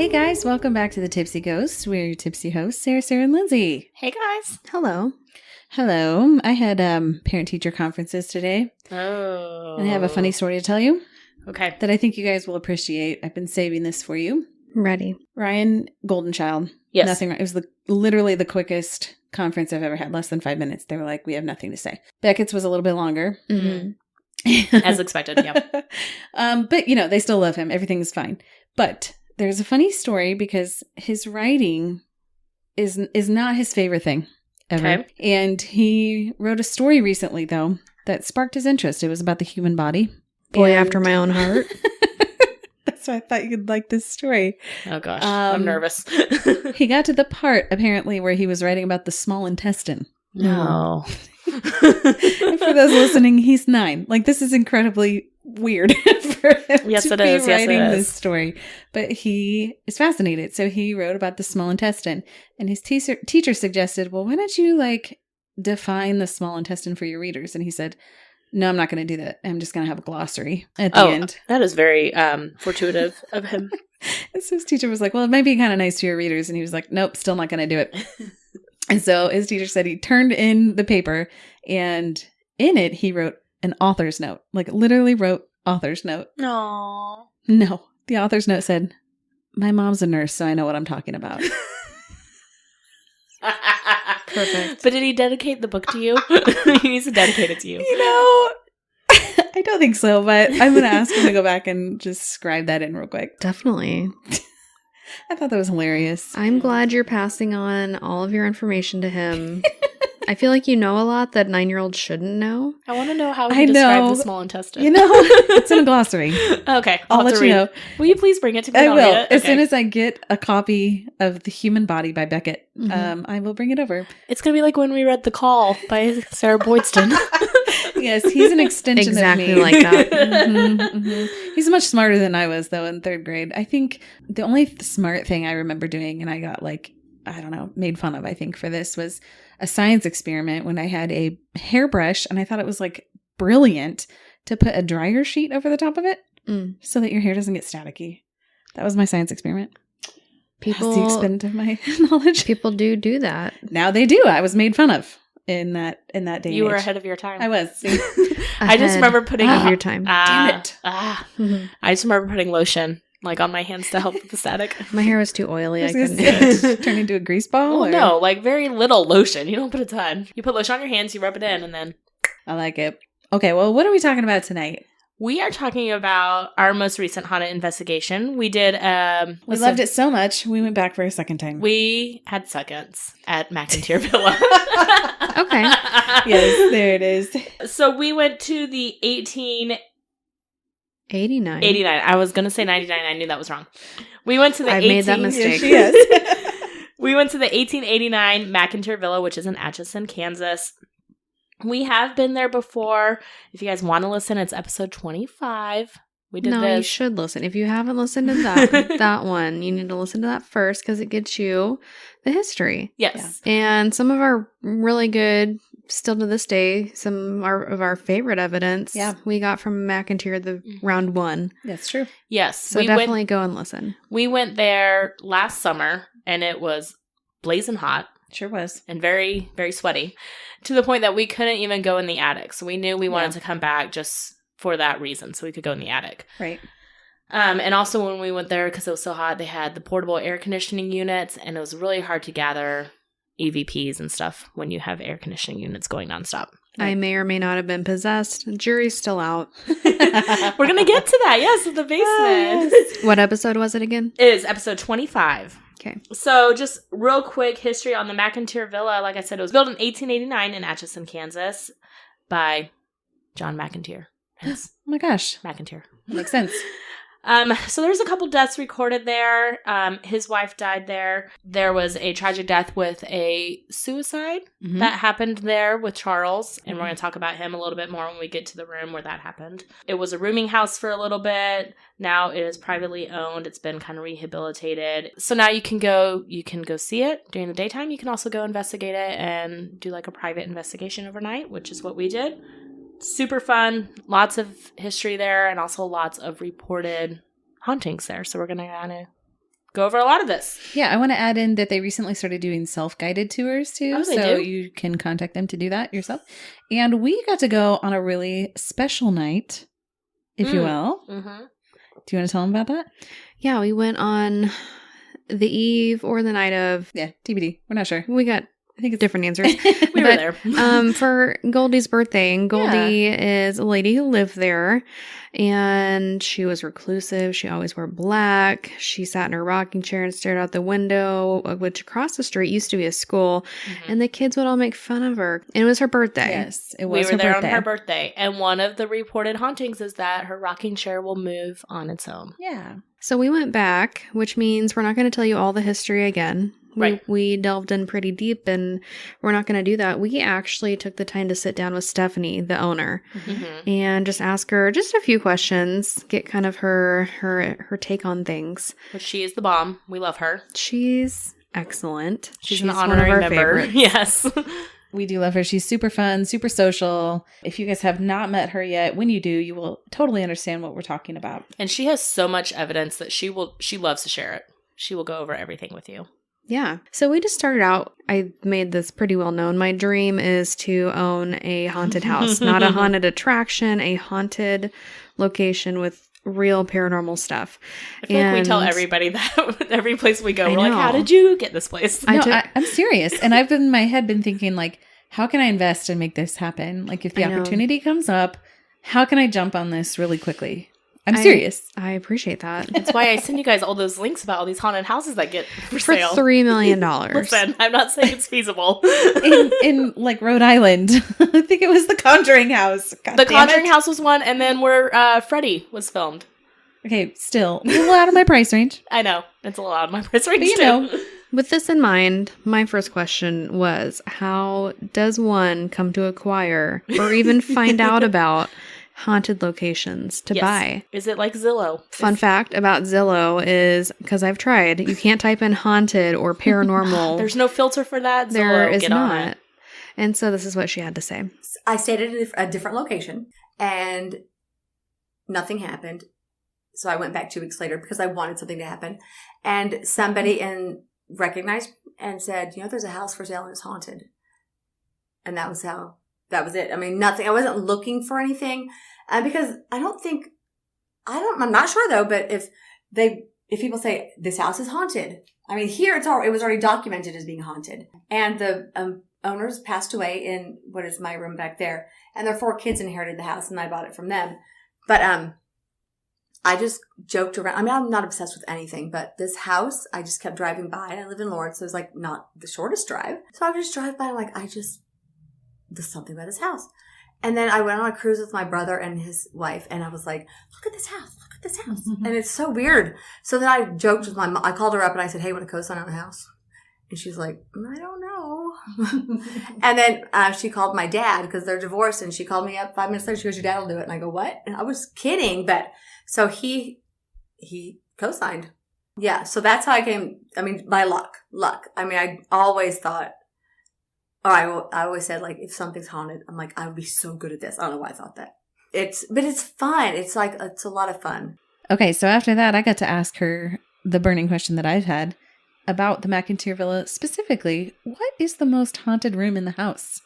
Hey guys, welcome back to the Tipsy Ghosts. We're your tipsy hosts, Sarah, and Lindsay. Hey guys. Hello. Hello. I had parent-teacher conferences today. Oh. And I have a funny story to tell you. Okay. That I think you guys will appreciate. I've been saving this for you. Ready. Ryan, golden child. Yes. Nothing. It was literally the quickest conference I've ever had. Less than 5 minutes. They were like, we have nothing to say. Beckett's was a little bit longer. Mm-hmm. As expected, yeah. But, you know, they still love him. Everything's fine. But there's a funny story because his writing is not his favorite thing ever. Okay. And he wrote a story recently, though, that sparked his interest. It was about the human body. Boy after my own heart. That's why I thought you'd like this story. Oh gosh, I'm nervous. He got to the part, apparently, where he was writing about the small intestine. No. And for those listening, he's 9. Like, this is incredibly weird for him to be writing this story. But he is fascinated. So he wrote about the small intestine. And his teacher suggested, well, why don't you, define the small intestine for your readers? And he said, no, I'm not going to do that. I'm just going to have a glossary at the end. That is very fortuitous of him. And so his teacher was like, well, it might be kind of nice to your readers. And he was like, nope, still not going to do it. And so his teacher said he turned in the paper, and in it, he wrote an author's note. Like, literally wrote author's note. Aww. No. The author's note said, my mom's a nurse, so I know what I'm talking about. Perfect. But did he dedicate the book to you? He needs to dedicate it to you. You know, I don't think so, but I'm going to ask him to go back and just scribe that in real quick. Definitely. I thought that was hilarious. I'm glad you're passing on all of your information to him. I feel like you know a lot that 9-year-olds shouldn't know. I want to know how he described the small intestine. You know, it's in a glossary. Okay. I'll let you know. Will you please bring it to me? I will. Read it? As soon as I get a copy of The Human Body by Beckett, Mm-hmm. I will bring it over. It's going to be like when we read The Call by Sarah Boydston. Yes, he's an extension exactly of me. like that. He's much smarter than I was, though, in 3rd grade. I think the only smart thing I remember doing, and I got, made fun of, I think, for this, was a science experiment when I had a hairbrush, and I thought it was, brilliant to put a dryer sheet over the top of it so that your hair doesn't get staticky. That was my science experiment. That's the extent of my knowledge. People do that. Now they do. I was made fun of in that day. You were ahead of your time. I was. I just remember putting of your time. Damn it. I just remember putting lotion on my hands to help with the static. My hair was too oily. I couldn't do it. Turn into a grease ball? Well, no, very little lotion. You don't put a ton. You put lotion on your hands, you rub it in, and then... I like it. Okay, well, what are we talking about tonight? We are talking about our most recent haunted investigation. We did... we loved it so much, we went back for a second time. We had seconds at McInteer Villa. Okay. Yes, there it is. So we went to the 89. I was going to say 99. I knew that was wrong. We went to the made that mistake. Yes, she is. We went to the 1889 McInteer Villa, which is in Atchison, Kansas. We have been there before. If you guys want to listen, it's episode 25. We did you should listen. If you haven't listened to that one, you need to listen to that first because it gets you the history. Yes. Yeah. And some of our really good, still to this day, some of our favorite evidence we got from McInteer the round 1. That's true. Yes. So definitely go and listen. We went there last summer, and it was blazing hot. Sure was. And very, very sweaty, to the point that we couldn't even go in the attic. So we knew we wanted to come back just for that reason, so we could go in the attic. Right. And also when we went there, because it was so hot, they had the portable air conditioning units, and it was really hard to gather EVPs and stuff when you have air conditioning units going nonstop. I may or may not have been possessed. Jury's still out. We're going to get to that. Yes, the basement. Yes. What episode was it again? It is episode 25. Okay. So just real quick history on the McInteer Villa. Like I said, it was built in 1889 in Atchison, Kansas by John McInteer. Hence, Oh my gosh. McInteer. Makes sense. So there's a couple deaths recorded there. His wife died there. There was a tragic death with a suicide that happened there with Charles. And we're going to talk about him a little bit more when we get to the room where that happened. It was a rooming house for a little bit. Now it is privately owned. It's been kind of rehabilitated. So now you can go see it during the daytime. You can also go investigate it and do like a private investigation overnight, which is what we did. Super fun. Lots of history there and also lots of reported hauntings there. So we're going to kind of go over a lot of this. Yeah, I want to add in that they recently started doing self-guided tours too. Oh, they so do? you can contact them to do that yourself. And we got to go on a really special night, if you will. Mm-hmm. Do you want to tell them about that? Yeah, we went on the eve or the night of. Yeah, TBD. We're not sure. We got, I think it's different answers. We were there. For Goldie's birthday. And Goldie is a lady who lived there. And she was reclusive. She always wore black. She sat in her rocking chair and stared out the window, which across the street used to be a school. Mm-hmm. And the kids would all make fun of her. And it was her birthday. Yes, it was her birthday. We were there on her birthday. And one of the reported hauntings is that her rocking chair will move on its own. Yeah. So we went back, which means we're not going to tell you all the history again. We delved in pretty deep, and we're not going to do that. We actually took the time to sit down with Stephanie, the owner, and just ask her just a few questions, get kind of her take on things. But she is the bomb. We love her. She's excellent. She's an honorary member. Favorites. Yes. We do love her. She's super fun, super social. If you guys have not met her yet, when you do, you will totally understand what we're talking about. And she has so much evidence that she loves to share it. She will go over everything with you. Yeah. So we just started out, I made this pretty well known. My dream is to own a haunted house, not a haunted attraction, a haunted location with real paranormal stuff. I feel like we tell everybody that every place we go. We're like, how did you get this place? I'm serious. And I've in my head been thinking like, how can I invest and make this happen? Like if the opportunity comes up, how can I jump on this really quickly? I'm serious. I appreciate that. That's why I send you guys all those links about all these haunted houses that get for sale. For $3 million. Listen, I'm not saying it's feasible. in like Rhode Island. I think it was the Conjuring House. God the Conjuring House was one, and then where Freddy was filmed. Okay, still a little out of my price range. I know. It's a little out of my price range, but, you know. With this in mind, my first question was, how does one come to acquire or even find out about haunted locations to buy? Is it like Zillow? Fun fact about Zillow is, because I've tried, you can't type in haunted or paranormal. There's no filter for that. There is not. And so this is what she had to say. I stayed at a different location and nothing happened. So I went back 2 weeks later because I wanted something to happen. And somebody recognized and said, there's a house for sale and it's haunted. And that was it. I mean, nothing. I wasn't looking for anything because I'm not sure though, but if people say this house is haunted, I mean, here it was already documented as being haunted. And the owners passed away in what is my room back there. And their 4 kids inherited the house and I bought it from them. But, I just joked around. I mean, I'm not obsessed with anything, but this house, I just kept driving by. I live in Lawrence, so it was like not the shortest drive. So I would just drive by and like, there's something about this house. And then I went on a cruise with my brother and his wife, and I was like, look at this house. Look at this house. Mm-hmm. And it's so weird. So then I joked with my mom. I called her up and I said, hey, want to co-sign on the house? And she's like, I don't know. And then she called my dad because they're divorced, and she called me up 5 minutes later. She goes, your dad will do it. And I go, what? And I was kidding, but so he co-signed. Yeah. So that's how I came. I mean, by luck. I mean, I always thought, I always said, like, if something's haunted, I'm like, I would be so good at this. I don't know why I thought that. But it's fun. It's like, it's a lot of fun. Okay. So after that, I got to ask her the burning question that I've had about the McInteer Villa. Specifically, what is the most haunted room in the house?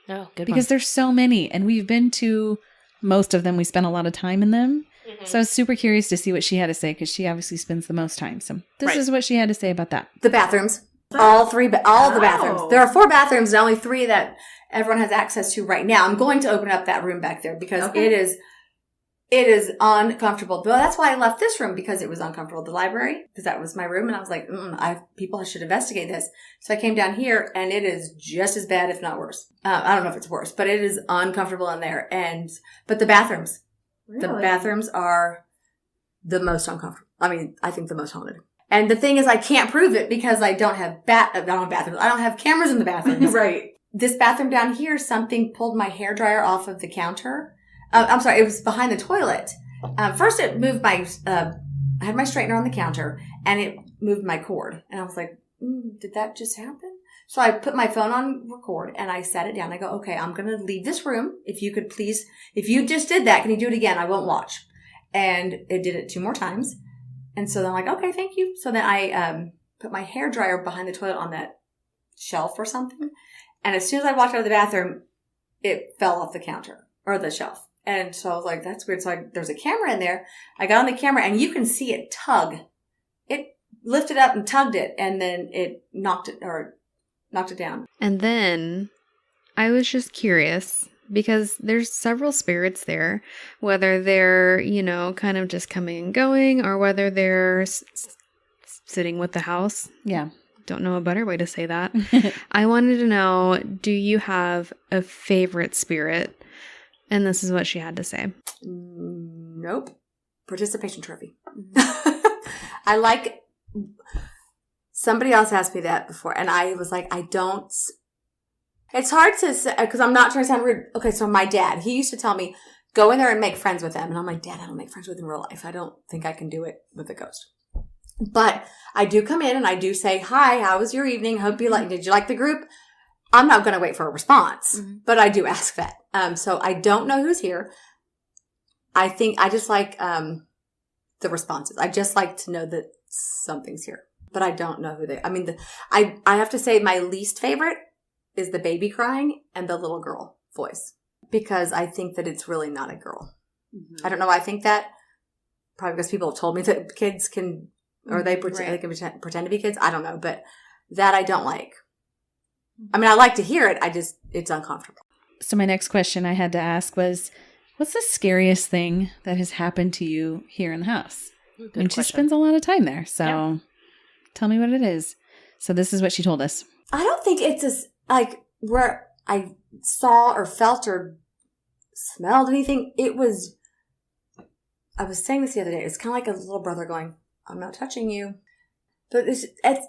Oh, good. Because there's so many, and we've been to most of them. We spent a lot of time in them. Mm-hmm. So I was super curious to see what she had to say, because she obviously spends the most time. So this is what she had to say about that. The bathrooms. All the bathrooms. There are 4 bathrooms and only 3 that everyone has access to right now. I'm going to open up that room back there because it is uncomfortable. Well, that's why I left this room, because it was uncomfortable. The library, because that was my room, and I was like, people should investigate this. So I came down here, and it is just as bad, if not worse. I don't know if it's worse, but it is uncomfortable in there. But the bathrooms, The bathrooms are the most uncomfortable. I mean, I think the most haunted. And the thing is, I can't prove it because I don't have bathrooms. I don't have cameras in the bathrooms. Right. This bathroom down here, something pulled my hairdryer off of the counter. I'm sorry, it was behind the toilet. First it moved I had my straightener on the counter, and it moved my cord. And I was like, did that just happen? So I put my phone on record and I sat it down. I go, okay, I'm going to leave this room. If you could please, if you just did that, can you do it again? I won't watch. And it did it 2 more times. And so then I'm like, okay, thank you. So then I put my hairdryer behind the toilet on that shelf or something. And as soon as I walked out of the bathroom, it fell off the counter or the shelf. And so I was like, that's weird. So there's a camera in there. I got on the camera and you can see it tug. It lifted up and tugged it, and then it knocked it down. And then I was just curious because there's several spirits there, whether they're, kind of just coming and going or whether they're sitting with the house. Yeah. Don't know a better way to say that. I wanted to know, do you have a favorite spirit? And this is what she had to say. Nope. Participation trophy. Somebody else asked me that before, and I was like, it's hard to say, because I'm not trying to sound rude. Okay, so my dad, he used to tell me, go in there and make friends with them. And I'm like, Dad, I don't make friends with them in real life. I don't think I can do it with a ghost. But I do come in and I do say, hi, how was your evening? Did you like the group? I'm not going to wait for a response, but I do ask that. So I don't know who's here. I think I just like the responses. I just like to know that something's here, but I don't know who I have to say my least favorite is the baby crying and the little girl voice, because I think that it's really not a girl. Mm-hmm. I don't know why I think that. Probably because people have told me that kids can, or they can pretend to be kids. I don't know, but that I don't like. I mean, I like to hear it. It's uncomfortable. So my next question I had to ask was, what's the scariest thing that has happened to you here in the house? She spends a lot of time there. So Tell me what it is. So this is what she told us. I don't think it's where I saw or felt or smelled anything. I was saying this the other day. It's kind of like a little brother going, I'm not touching you. But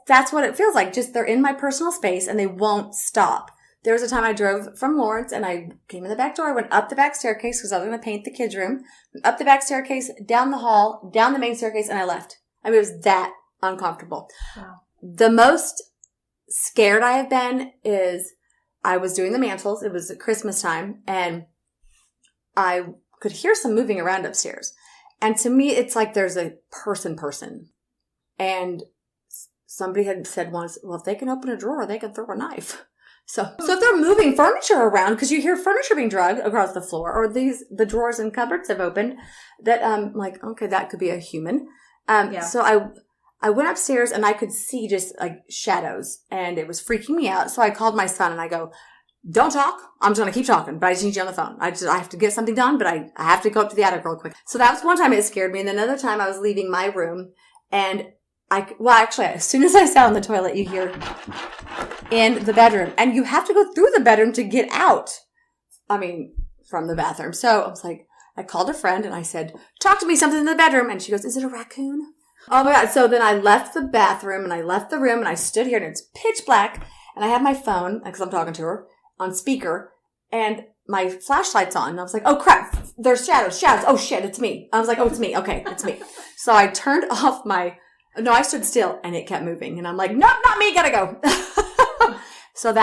that's what it feels like. Just they're in my personal space and they won't stop. There was a time I drove from Lawrence and I came in the back door. I went up the back staircase because I was going to paint the kids' room. Went up the back staircase, down the hall, down the main staircase, and I left. I mean, it was that uncomfortable. Wow. The most scared I have been is I was doing the mantles. It was at Christmas time and I could hear some moving around upstairs. And to me, it's like there's a person. And somebody had said once, well, if they can open a drawer, they can throw a knife. So if they're moving furniture around, because you hear furniture being dragged across the floor, or the drawers and cupboards have opened, that like, okay, that could be a human. So I went upstairs and I could see just like shadows, and it was freaking me out. So I called my son and I go, don't talk. I'm just going to keep talking, but I just need you on the phone. I have to get something done, but I have to go up to the attic real quick. So that was one time it scared me. And then another time I was leaving my room and actually, as soon as I sat on the toilet, you hear in the bedroom, and you have to go through the bedroom to get out. I mean, from the bathroom. So I was like, I called a friend and I said, talk to me, something in the bedroom. And she goes, is it a raccoon? Oh my God. So then I left the bathroom and I left the room and I stood here and it's pitch black and I had my phone, because I'm talking to her, on speaker, and my flashlight's on. And I was like, oh crap, there's shadows. Oh shit, it's me. I was like, oh, it's me. Okay, it's me. So I turned off I stood still and it kept moving. And I'm like, no, not me, gotta go. So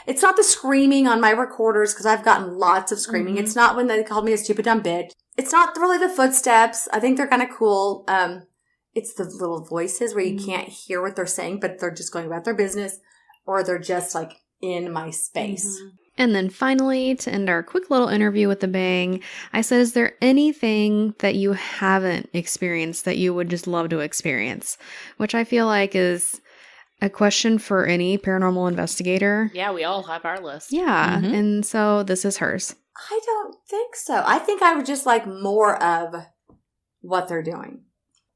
it's not the screaming on my recorders, because I've gotten lots of screaming. Mm-hmm. It's not when they called me a stupid dumb bitch. It's not really the footsteps. I think they're kind of cool. It's the little voices where you can't hear what they're saying, but they're just going about their business, or they're just like in my space. Mm-hmm. And then finally, to end our quick little interview with a bang, I said, is there anything that you haven't experienced that you would just love to experience? Which I feel like is a question for any paranormal investigator. Yeah, we all have our list. Yeah, mm-hmm. And so this is hers. I don't think so. I think I would just like more of what they're doing.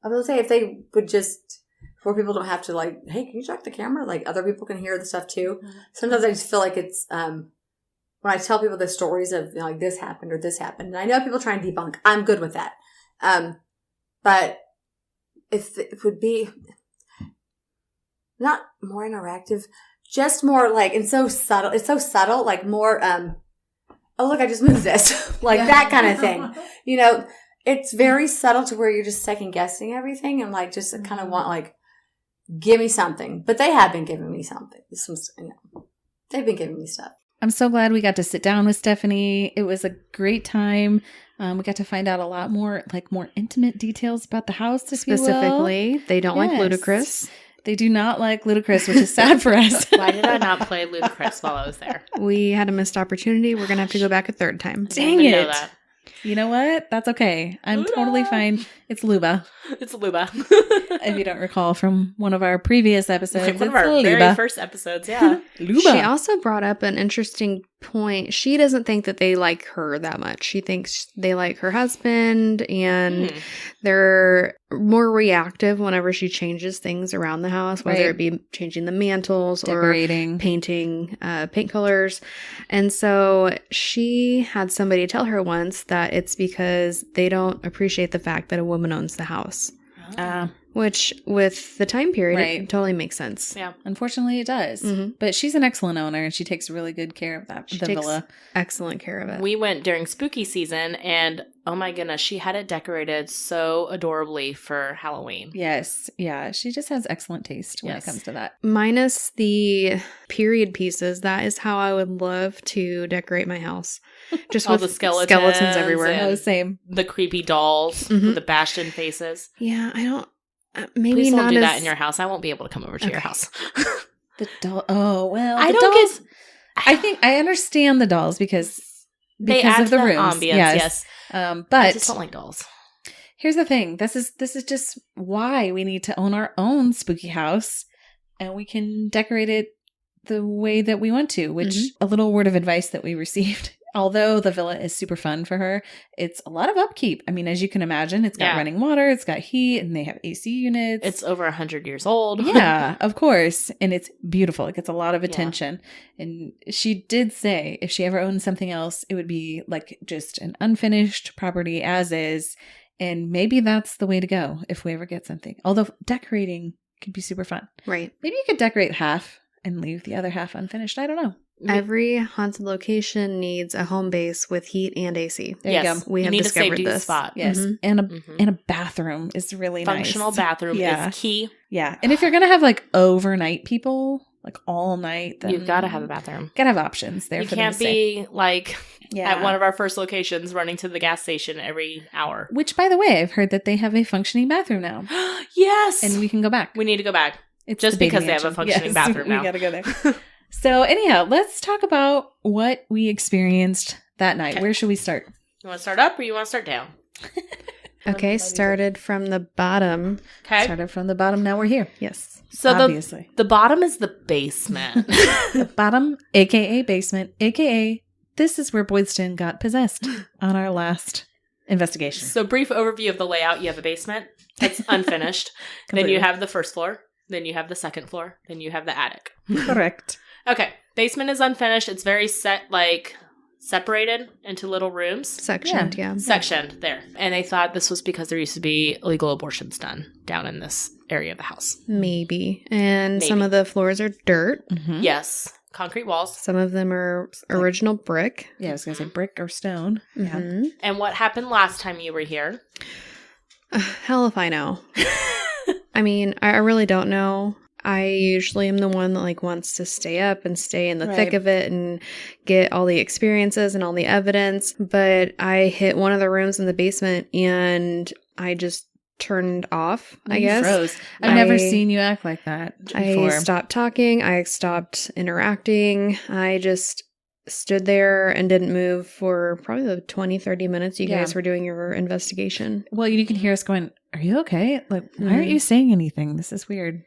I would say if they would just, where people don't have to like, hey, can you check the camera? Like other people can hear the stuff too. Mm-hmm. Sometimes I just feel like it's, when I tell people the stories of like this happened or this happened, and I know people try and debunk, I'm good with that. But if it would be not more interactive, just more like, it's so subtle, like more, oh look, I just moved this, like that kind of thing. You know, it's very subtle to where you're just second guessing everything and like just kind of want like, give me something. But they have been giving me something. They've been giving me stuff. I'm so glad we got to sit down with Stephanie. It was a great time. We got to find out a lot more, like more intimate details about the house, Specifically, they don't like Ludacris. They do not like Ludacris, which is sad for us. Why did I not play Ludacris while I was there? We had a missed opportunity. We're going to have to go back a third time. Dang it. You know what? That's okay. I'm totally fine. It's Luba. It's Luba. If you don't recall from one of our previous episodes. One of our very first episodes, yeah. Luba. She also brought up an interesting point. She doesn't think that they like her that much. She thinks they like her husband, and they're more reactive whenever she changes things around the house, whether it be changing the mantles decorating, or painting paint colors. And so she had somebody tell her once that it's because they don't appreciate the fact that a woman owns the house. Which, with the time period, it totally makes sense. Yeah. Unfortunately, it does. Mm-hmm. But she's an excellent owner, and she takes really good care of the villa. Excellent care of it. We went during spooky season, and oh my goodness, she had it decorated so adorably for Halloween. Yes. Yeah. She just has excellent taste when it comes to that. Minus the period pieces, that is how I would love to decorate my house. Just all with the skeletons everywhere. Oh, same. The creepy dolls with the bashed in faces. Yeah, I don't. Maybe Please not don't do that in your house. I won't be able to come over to your house. The doll. Oh well, I the don't dolls, get. I think I understand the dolls because They add of the to rooms. ambience. Yes. But I just don't like dolls. Here's the thing. This is just why we need to own our own spooky house, and we can decorate it the way that we want to. Which a little word of advice that we received. Although the villa is super fun for her, it's a lot of upkeep. I mean, as you can imagine, it's got running water, it's got heat, and they have AC units. It's over 100 years old. Yeah, of course. And it's beautiful. It gets a lot of attention. Yeah. And she did say if she ever owned something else, it would be like just an unfinished property as is. And maybe that's the way to go if we ever get something. Although decorating could be super fun. Right. Maybe you could decorate half and leave the other half unfinished. I don't know. Every haunted location needs a home base with heat and AC. There you go. We have need discovered a safe this spot. Yes, and a bathroom is really functional nice. Bathroom is key. Yeah, and if you're gonna have like overnight people, like all night, then you've got to have a bathroom. Gotta have options there. You for can't them to be stay. like at one of our first locations running to the gas station every hour. Which, by the way, I've heard that they have a functioning bathroom now. Yes, and we can go back. We need to go back. It's just the because they mansion. have a functioning bathroom now. We gotta go there. So anyhow, let's talk about what we experienced that night. Okay. Where should we start? You want to start up or you want to start down? Okay, started from the bottom. Okay. Started from the bottom, now we're here. Yes. So obviously. The bottom is the basement. The bottom, aka basement, aka this is where Boydston got possessed on our last investigation. So brief overview of the layout. You have a basement that's unfinished. Then you have the first floor. Then you have the second floor. Then you have the attic. Correct. Okay. Basement is unfinished. It's very separated into little rooms. Sectioned, yeah. Sectioned, there. And they thought this was because there used to be illegal abortions done down in this area of the house. Maybe. And some of the floors are dirt. Mm-hmm. Yes. Concrete walls. Some of them are original brick. Yeah, I was going to say brick or stone. Mm-hmm. Yeah. And what happened last time you were here? Hell if I know. I mean, I really don't know. I usually am the one that wants to stay up and stay in the thick of it and get all the experiences and all the evidence. But I hit one of the rooms in the basement and I just turned off, I guess. Froze. I've never seen you act like that before. I stopped talking. I stopped interacting. I just stood there and didn't move for probably the 20-30 minutes you guys were doing your investigation. Well, you can hear us going, are you okay? Like, why aren't you saying anything? This is weird.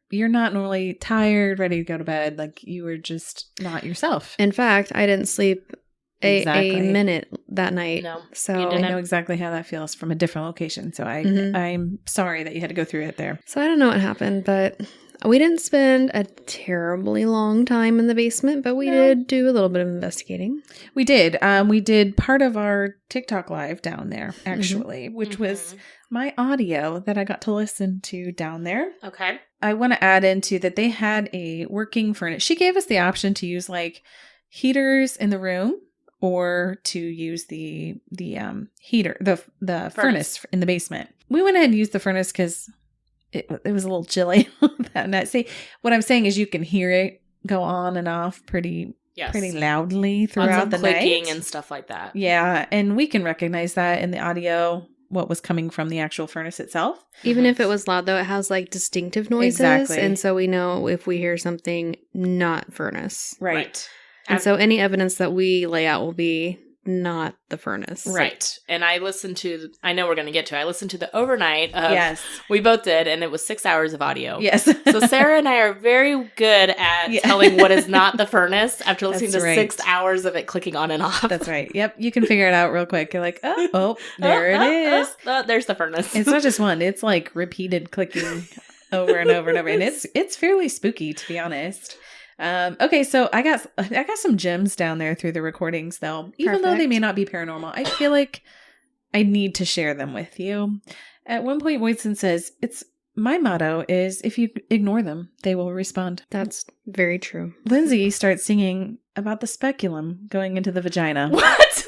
You're not normally tired, ready to go to bed. Like, you were just not yourself. In fact, I didn't sleep a minute that night. No, so I know exactly how that feels from a different location. So I'm sorry that you had to go through it there. So I don't know what happened, but we didn't spend a terribly long time in the basement, but we did do a little bit of investigating. We did. We did part of our TikTok live down there, actually, which was my audio that I got to listen to down there. Okay. I want to add into that they had a working furnace. She gave us the option to use heaters in the room or to use the heater, the furnace in the basement. We went ahead and used the furnace because it was a little chilly that night. See, what I'm saying is you can hear it go on and off pretty pretty loudly throughout Lots of the clicking night. and stuff like that. Yeah, and we can recognize that in the audio, what was coming from the actual furnace itself. Even if it was loud, though, it has like distinctive noises. Exactly. And so we know if we hear something not furnace. Right. And so any evidence that we lay out will be not the furnace. Right. And I listened to, I know we're going to get to, I listened to the overnight of, Yes. we both did, and it was 6 hours of audio. Yes. So Sarah and I are very good at telling what is not the furnace after listening to 6 hours of it clicking on and off. That's right. Yep. You can figure it out real quick. You're like, oh, there it is. There's the furnace. It's not just one. It's like repeated clicking over and over and over. And it's fairly spooky, to be honest. Okay, so I got some gems down there through the recordings, though. Even though they may not be paranormal, I feel like I need to share them with you. At one point, Boydson says, my motto is, if you ignore them, they will respond. That's very true. Lindsay starts singing about the speculum going into the vagina. What?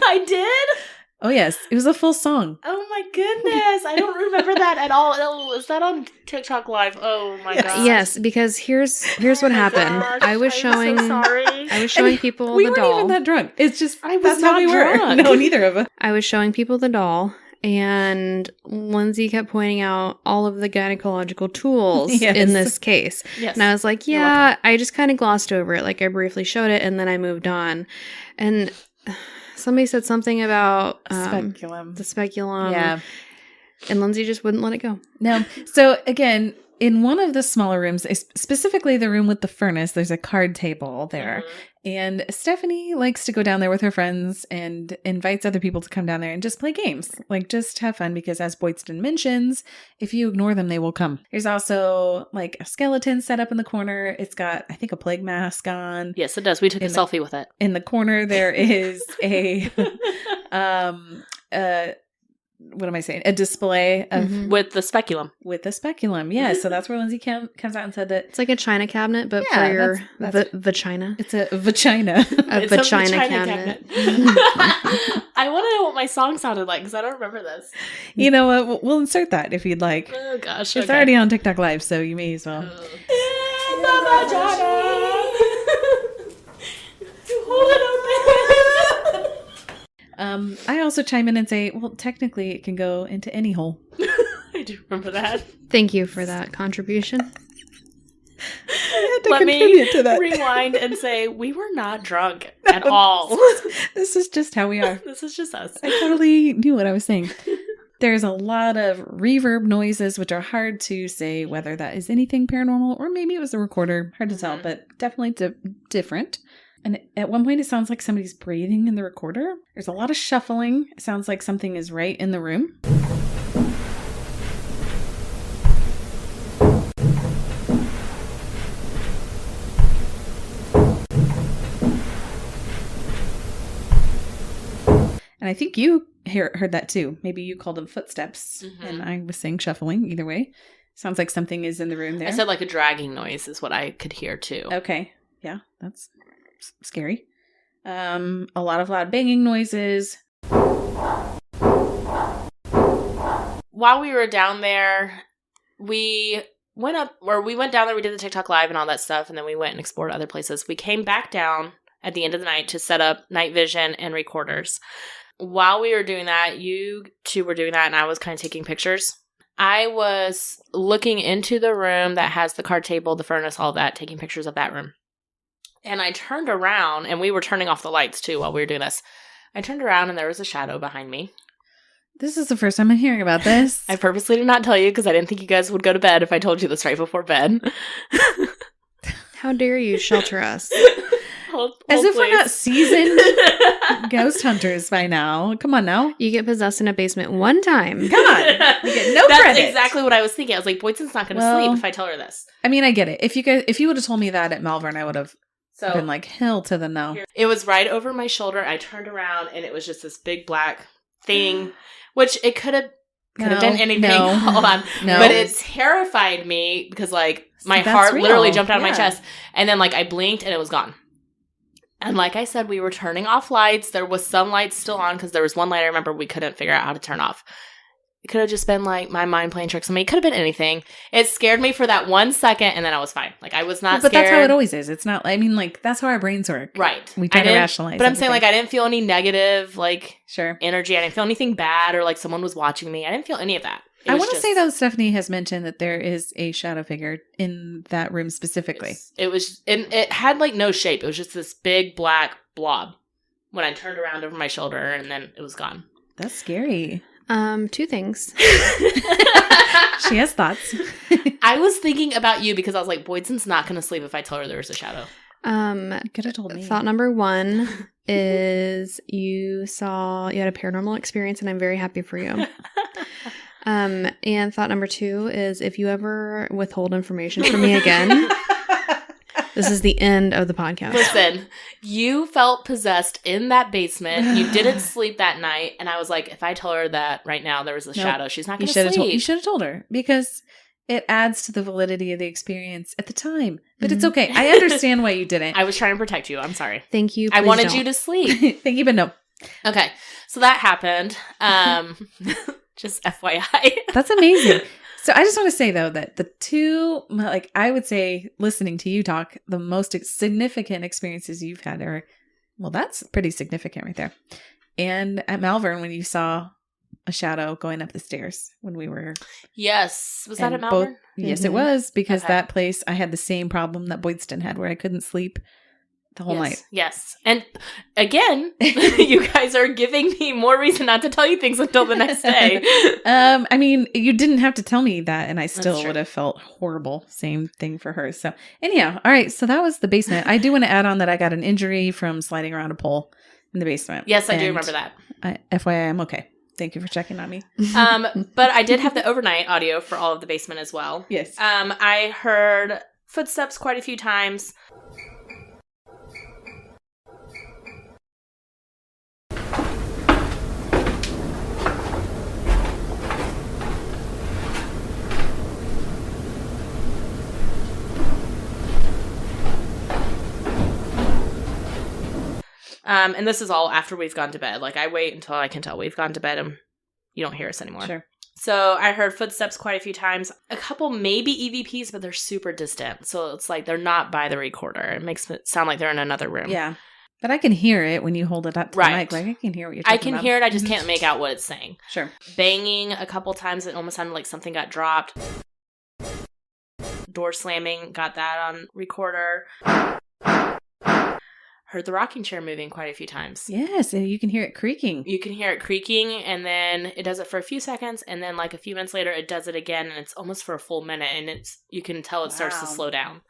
I did? Oh, yes. It was a full song. Oh, my goodness. I don't remember that at all. Oh, is that on TikTok Live? Oh, my gosh. Yes, because here's what happened. Gosh, I was showing people We the weren't doll. even that drunk. It's just, I was that's how not we were. drunk. No, neither of us. I was showing people the doll, and Lindsay kept pointing out all of the gynecological tools Yes. in this case. Yes. And I was like, yeah, I just kind of glossed over it. Like, I briefly showed it, and then I moved on. And somebody said something about Speculum. the speculum. Yeah. And Lindsay just wouldn't let it go. No. So again, in one of the smaller rooms, specifically the room with the furnace, there's a card table there. Mhm. And Stephanie likes to go down there with her friends and invites other people to come down there and just play games. Like, just have fun, because as Boydston mentions, if you ignore them, they will come. There's also like a skeleton set up in the corner. It's got, I think, a plague mask on. Yes, it does. We took a selfie with it. In the corner, there is a what am I saying? A display of With the speculum. with the speculum. Yeah, so that's where Lindsay comes out and said that It's like a china cabinet, but Yeah, for your that's vagina. it's a vagina. A It's a vagina vagina cabinet. I want to know what my song sounded like, because I don't remember this. You know what? We'll insert that if you'd like. Oh, gosh. It's already on TikTok Live, so you may as well. In the vagina. Hold it open. I also chime in and say, well, technically it can go into any hole. I do remember that. Thank you for that contribution. Let me rewind and say we were not drunk at all. This is just how we are. This is just us. I totally knew what I was saying. There's a lot of reverb noises, which are hard to say whether that is anything paranormal or maybe it was a recorder. Hard to tell, but definitely different. And at one point, it sounds like somebody's breathing in the recorder. There's a lot of shuffling. It sounds like something is right in the room. And I think you heard that too. Maybe you called them footsteps, and I was saying shuffling. Either way, sounds like something is in the room there. I said like a dragging noise is what I could hear too. Okay. Yeah, that's scary. A lot of loud banging noises. While we were down there, we went down there, we did the TikTok Live and all that stuff, and then we went and explored other places. We came back down at the end of the night to set up night vision and recorders. While we were doing that, you two were doing that, and I was kind of taking pictures. I was looking into the room that has the card table, the furnace, all that, taking pictures of that room. And I turned around, and we were turning off the lights, too, while we were doing this. I turned around, and there was a shadow behind me. This is the first time I'm hearing about this. I purposely did not tell you, because I didn't think you guys would go to bed if I told you this right before bed. How dare you shelter us? As if we're not seasoned ghost hunters by now. Come on now. You get possessed in a basement one time. Come on. You get no That's credit. exactly what I was thinking. I was like, Boydson's not going to sleep if I tell her this. I mean, I get it. If you would have told me that at Malvern, I would have been like, hell to the no. It was right over my shoulder. I turned around, and it was just this big black thing, which it could have done anything. No. Hold on. No. But it terrified me because, like, my That's heart real. literally jumped out of my Yeah. chest. And then, like, I blinked, and it was gone. And like I said, we were turning off lights. There was some lights still on because there was one light I remember we couldn't figure out how to turn off. It could have just been like my mind playing tricks on me. It could have been anything. It scared me for that 1 second, and then I was fine. Like, I was not but scared. That's how it always is. It's not, I mean, like, that's how our brains work. Right. We try to rationalize. But I'm saying, like, I didn't feel any negative, like, energy. I didn't feel anything bad or like someone was watching me. I didn't feel any of that. I want to say, though, Stephanie has mentioned that there is a shadow figure in that room specifically. It had, like, no shape. It was just this big black blob when I turned around over my shoulder, and then it was gone. That's scary. 2 things. She has thoughts. I was thinking about you because I was like, Boydson's not going to sleep if I tell her there was a shadow. Could have told me. Thought number 1 is you had a paranormal experience, and I'm very happy for you. And thought number 2 is if you ever withhold information from me again, this is the end of the podcast. Listen, you felt possessed in that basement. You didn't sleep that night. And I was like, if I tell her that right now there was a shadow, she's not going to sleep. You should have told her because it adds to the validity of the experience at the time. But it's okay. I understand why you didn't. I was trying to protect you. I'm sorry. Thank you. I wanted you to sleep. Thank you, but no. Okay. So that happened. Just FYI. That's amazing. So I just want to say, though, that the 2, like, I would say, listening to you talk, the most significant experiences you've had are, well, that's pretty significant right there. And at Malvern, when you saw a shadow going up the stairs when we were... Yes. Was that at Malvern? Yes, it was, because that place, I had the same problem that Boydston had, where I couldn't sleep the whole night. Yes. And again, you guys are giving me more reason not to tell you things until the next day. I mean, you didn't have to tell me that, and I still would have felt horrible. Same thing for her. So anyhow, all right. So that was the basement. I do want to add on that I got an injury from sliding around a pole in the basement. Yes, I do remember that. FYI, I'm okay. Thank you for checking on me. But I did have the overnight audio for all of the basement as well. Yes. I heard footsteps quite a few times. And this is all after we've gone to bed. Like, I wait until I can tell we've gone to bed and you don't hear us anymore. Sure. So I heard footsteps quite a few times. A couple maybe EVPs, but they're super distant. So it's like they're not by the recorder. It makes it sound like they're in another room. Yeah. But I can hear it when you hold it up to the mic. Like, I can hear what you're talking about. I can hear it. I just can't make out what it's saying. Sure. Banging a couple times. It almost sounded like something got dropped. Door slamming. Got that on recorder. Heard the rocking chair moving quite a few times. Yes, and you can hear it creaking. You can hear it creaking, and then it does it for a few seconds, and then like a few minutes later, it does it again, and it's almost for a full minute, and you can tell it starts to slow down.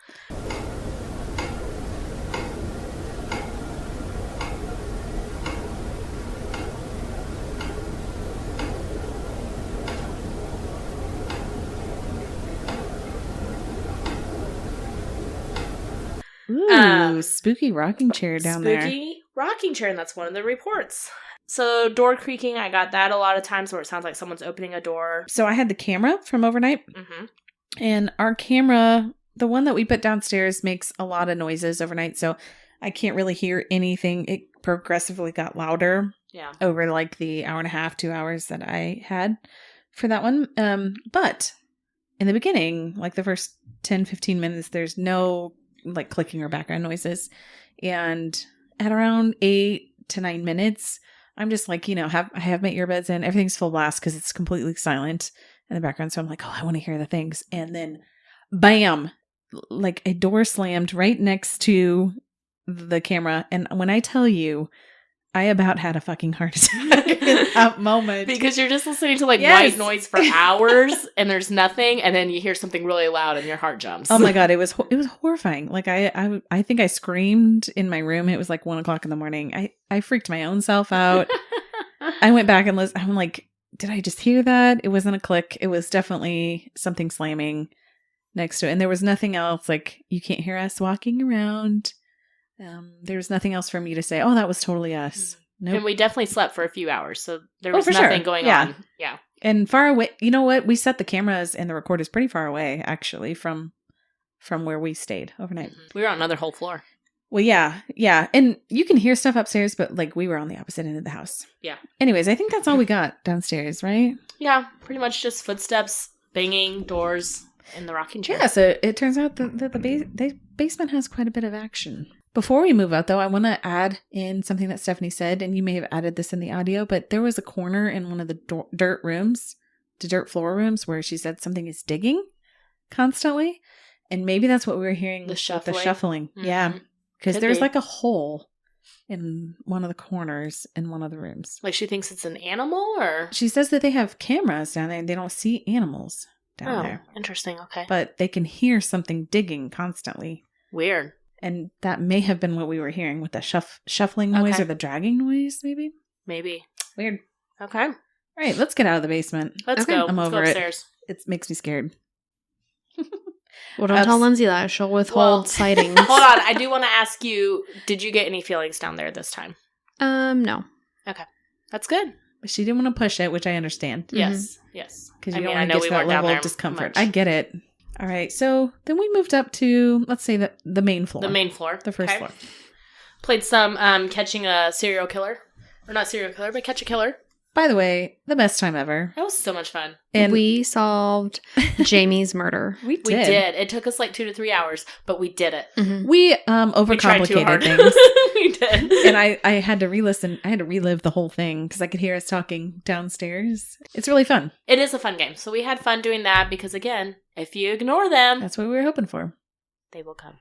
Ooh, spooky rocking chair down there. Spooky rocking chair, and that's one of the reports. So door creaking, I got that a lot of times where it sounds like someone's opening a door. So I had the camera from overnight, and our camera, the one that we put downstairs, makes a lot of noises overnight, so I can't really hear anything. It progressively got louder over like the hour and a half, 2 hours that I had for that one. But in the beginning, like the first 10, 15 minutes, there's no like clicking or background noises. And at around 8 to 9 minutes, I'm just like, I have my earbuds in, everything's full blast because it's completely silent in the background. So I'm like, oh, I want to hear the things. And then bam, like a door slammed right next to the camera. And when I tell you, I about had a fucking heart attack in that moment. Because you're just listening to like white noise for hours and there's nothing. And then you hear something really loud and your heart jumps. Oh my God. It was horrifying. Like I think I screamed in my room. It was like 1 o'clock in the morning. I freaked my own self out. I went back and listened. I'm like, did I just hear that? It wasn't a click. It was definitely something slamming next to it. And there was nothing else. Like, you can't hear us walking around. There was nothing else for me to say, oh, that was totally us. Nope. And we definitely slept for a few hours. So there was nothing going on. Yeah. And far away, you know what? We set the cameras and the recorders pretty far away, actually, from where we stayed overnight. We were on another whole floor. Well, yeah. And you can hear stuff upstairs, but like we were on the opposite end of the house. Yeah. Anyways, I think that's all we got downstairs, right? Yeah, pretty much just footsteps, banging, doors, and the rocking chair. Yeah, so it turns out that the basement has quite a bit of action. Before we move out, though, I want to add in something that Stephanie said, and you may have added this in the audio, but there was a corner in one of the dirt floor rooms, where she said something is digging constantly. And maybe that's what we were hearing The with shuffling. the shuffling. Mm-hmm. Yeah. Because Could there's be. like a hole in one of the corners in one of the rooms. Like she thinks it's an animal, or? She says that they have cameras down there and they don't see animals down there. Interesting. Okay. But they can hear something digging constantly. Weird. And that may have been what we were hearing with the shuffling noise Okay. or the dragging noise, maybe. Maybe. Weird. Okay. All right, let's get out of the basement. Let's Okay. go. I'm Let's over go it. upstairs. It makes me scared. Well, don't tell Lindsay that. She'll withhold Well, sightings. Hold on. I do want to ask you, did you get any feelings down there this time? No. That's good. But she didn't want to push it, which I understand. Yes. Yes. Because I you mean, don't I want to know get we to that weren't down level there of discomfort. much. I get it. All right, so then we moved up to, let's say, the main floor. The main floor. The first Okay. floor. Played some catching a serial killer. Or not serial killer, but catch a killer. By the way, the best time ever. That was so much fun. And We solved Jamie's murder. we We did. It took us like 2 to 3 hours, but we did it. Mhm. We We tried too overcomplicated hard. things. We did. And I had to re-listen. I had to relive the whole thing because I could hear us talking downstairs. It's really fun. It is a fun game. So we had fun doing that because, again, if you ignore them, That's what we were hoping for. they will come.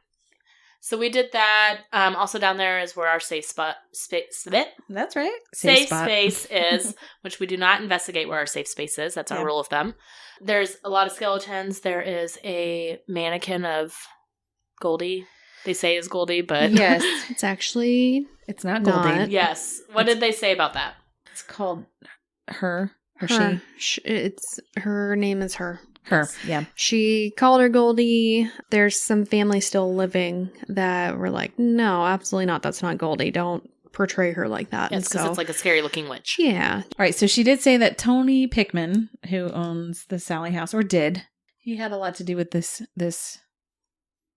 So we did that. Also down there is where our safe That's right. safe spot. space is, which we do not investigate where our safe space is. That's our Yeah. rule of thumb. There's a lot of skeletons. There is a mannequin of Goldie. They say is Goldie, but Yes. It's actually It's not Not. Goldie. yes. What did they say about that? It's called her. Or her. It's her name is her. Her. Yeah. She called her Goldie. There's some family still living that were like, no, absolutely not. That's not Goldie. Don't portray her like that. Yes, because it's like a scary looking witch. yeah. All right. So she did say that Tony Pickman, who owns the Sally house, or did, he had a lot to do with this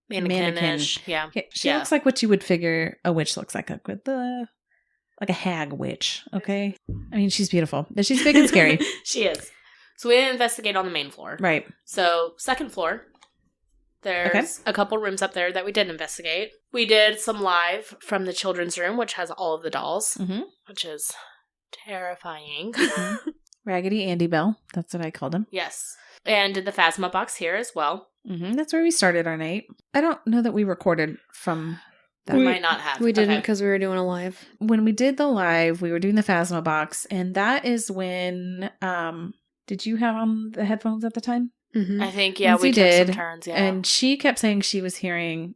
Mannequin-ish. Yeah. She Yeah. looks like what you would figure a witch looks like like a hag witch. Okay. I mean, she's beautiful, but she's big and scary. She is. So we didn't investigate on the main floor. Right. So second floor, there's a couple rooms up there that we did investigate. We did some live from the children's room, which has all of the dolls, Mm-hmm. which is terrifying. Raggedy Andy Bell. That's what I called him. Yes. And did the Phasma box here as well. Mm-hmm. That's where we started our night. I don't know that we recorded from that. We might not have. We didn't Okay. because we were doing a live. When we did the live, we were doing the Phasma box, and that is when did you have on the headphones at the time? Mm-hmm. I think, yeah, Lindsay we took did, some turns, yeah. And she kept saying she was hearing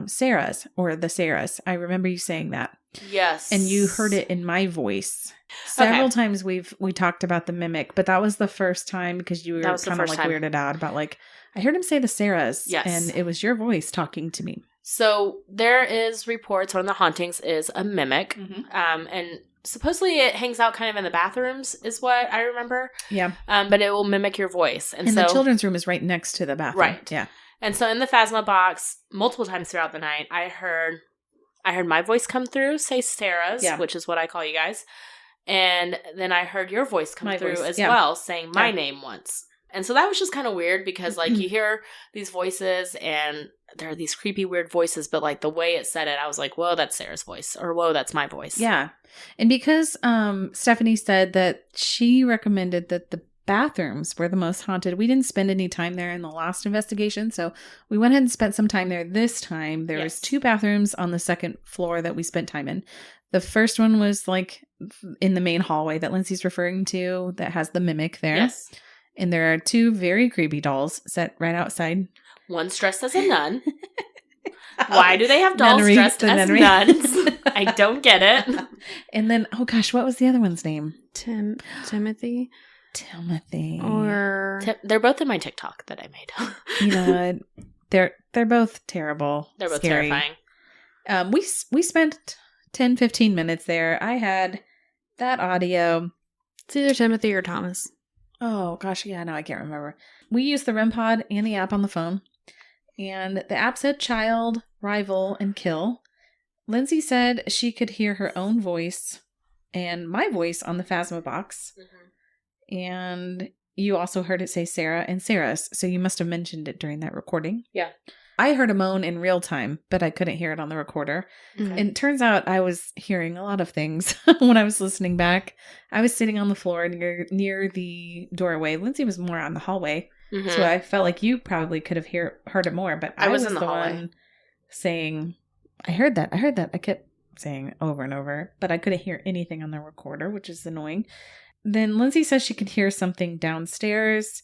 Sarah's or the Sarah's. I remember you saying that. yes. And you heard it in my voice. Several times we talked about the mimic, but that was the first time because you were That was the kind of first like time. weirded out about like, I heard him say the Sarah's. Yes. And it was your voice talking to me. So there is reports, one of the hauntings is a mimic. Mm-hmm. And supposedly it hangs out kind of in the bathrooms is what I remember. Yeah. But it will mimic your voice. And And so the children's room is right next to the bathroom. Right. Yeah. And so in the Phasma box, multiple times throughout the night, I heard my voice come through, say Sarah's, Yeah. which is what I call you guys. And then I heard your voice come My through voice, as yeah. well, saying my Yeah. name once. And so that was just kind of weird because, like, you hear these voices and there are these creepy, weird voices, but, like, the way it said it, I was like, whoa, that's Sarah's voice. Or, whoa, that's my voice. Yeah. And because Stephanie said that she recommended that the bathrooms were the most haunted, we didn't spend any time there in the last investigation. So we went ahead and spent some time there this time. There was 2 bathrooms on the second floor that we spent time in. The first one was like in the main hallway that Lindsay's referring to that has the mimic there. Yes. And there are 2 very creepy dolls set right outside. One's dressed as a nun. Why do they have dolls Nunnery, dressed the as nunnery. nuns? I don't get it. And then, oh gosh, what was the other one's name? Timothy Timothy. or They're both in my TikTok that I made. You know what? They're both terrible. They're both scary. terrifying. We spent 10-15 minutes there. I had that audio. it's either Timothy or Thomas. Oh gosh, yeah, no, I can't remember. We used the REM pod and the app on the phone, And the app said child, rival, and kill. Lindsay said she could hear her own voice and my voice on the Phasma box. Mm-hmm. And you also heard it say Sarah and Sarah's, so you must have mentioned it during that recording. Yeah. I heard a moan in real time, but I couldn't hear it on the recorder. Okay. And it turns out I was hearing a lot of things when I was listening back. I was sitting on the floor near the doorway. Lindsay was more on the hallway. Mm-hmm. So I felt like you probably could have heard it more, but I was in the hallway one saying, I heard that. I kept saying over and over, but I couldn't hear anything on the recorder, which is annoying. Then Lindsay says she could hear something downstairs.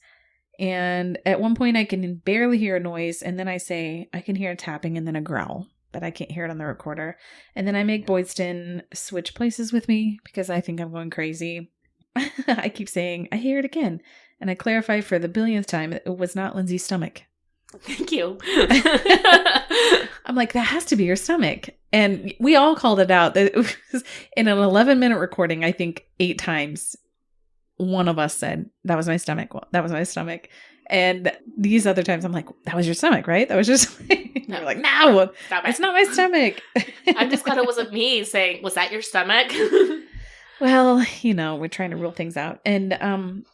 And at one point I can barely hear a noise. And then I say, I can hear a tapping and then a growl, but I can't hear it on the recorder. And then I make Boydston switch places with me because I think I'm going crazy. I keep saying, I hear it again. And I clarify for the billionth time, it was not Lindsay's stomach. Thank you. I'm like, that has to be your stomach. And we all called it out. It was in an 11-minute recording, I think 8 times. One of us said, that was my stomach. Well, that was my stomach. And these other times I'm like, that was your stomach, right? That was just no. You're like, no, it's not my stomach. I'm just glad it wasn't me saying, was that your stomach? Well, we're trying to rule things out. And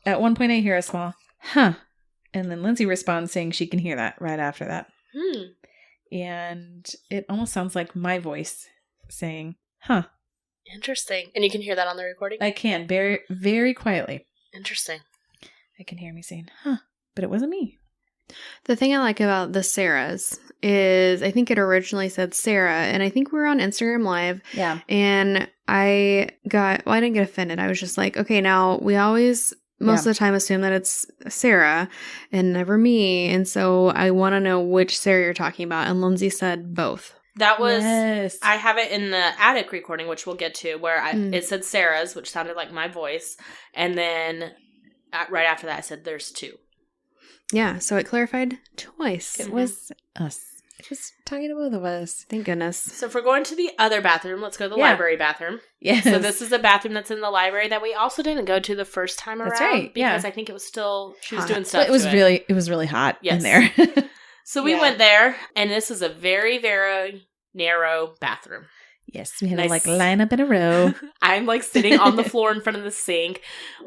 at one point I hear a small, huh. And then Lindsay responds saying she can hear that right after that. And it almost sounds like my voice saying, huh. Interesting. And you can hear that on the recording? I can, very, very quietly. Interesting. I can hear me saying, huh, but it wasn't me. The thing I like about the Sarahs is I think it originally said Sarah, and I think we were on Instagram Live. Yeah. And I didn't get offended. I was just like, okay, now we always most of the time assume that it's Sarah and never me. And so I want to know which Sarah you're talking about. And Lindsay said both. That was, yes. I have it in the attic recording, which we'll get to, where it said Sarah's, which sounded like my voice. And then right after that, I said there's 2. Yeah, so it clarified twice. It was us. It was talking to both of us. Thank goodness. So if we're going to the other bathroom, let's go to the library bathroom. Yes. So this is a bathroom that's in the library that we also didn't go to the first time around. That's right. Because I think it was still, she was doing stuff. Well, it was really hot in there. So we went there, and this is a very, very narrow bathroom. Yes, we had to line up in a row. I'm sitting on the floor in front of the sink.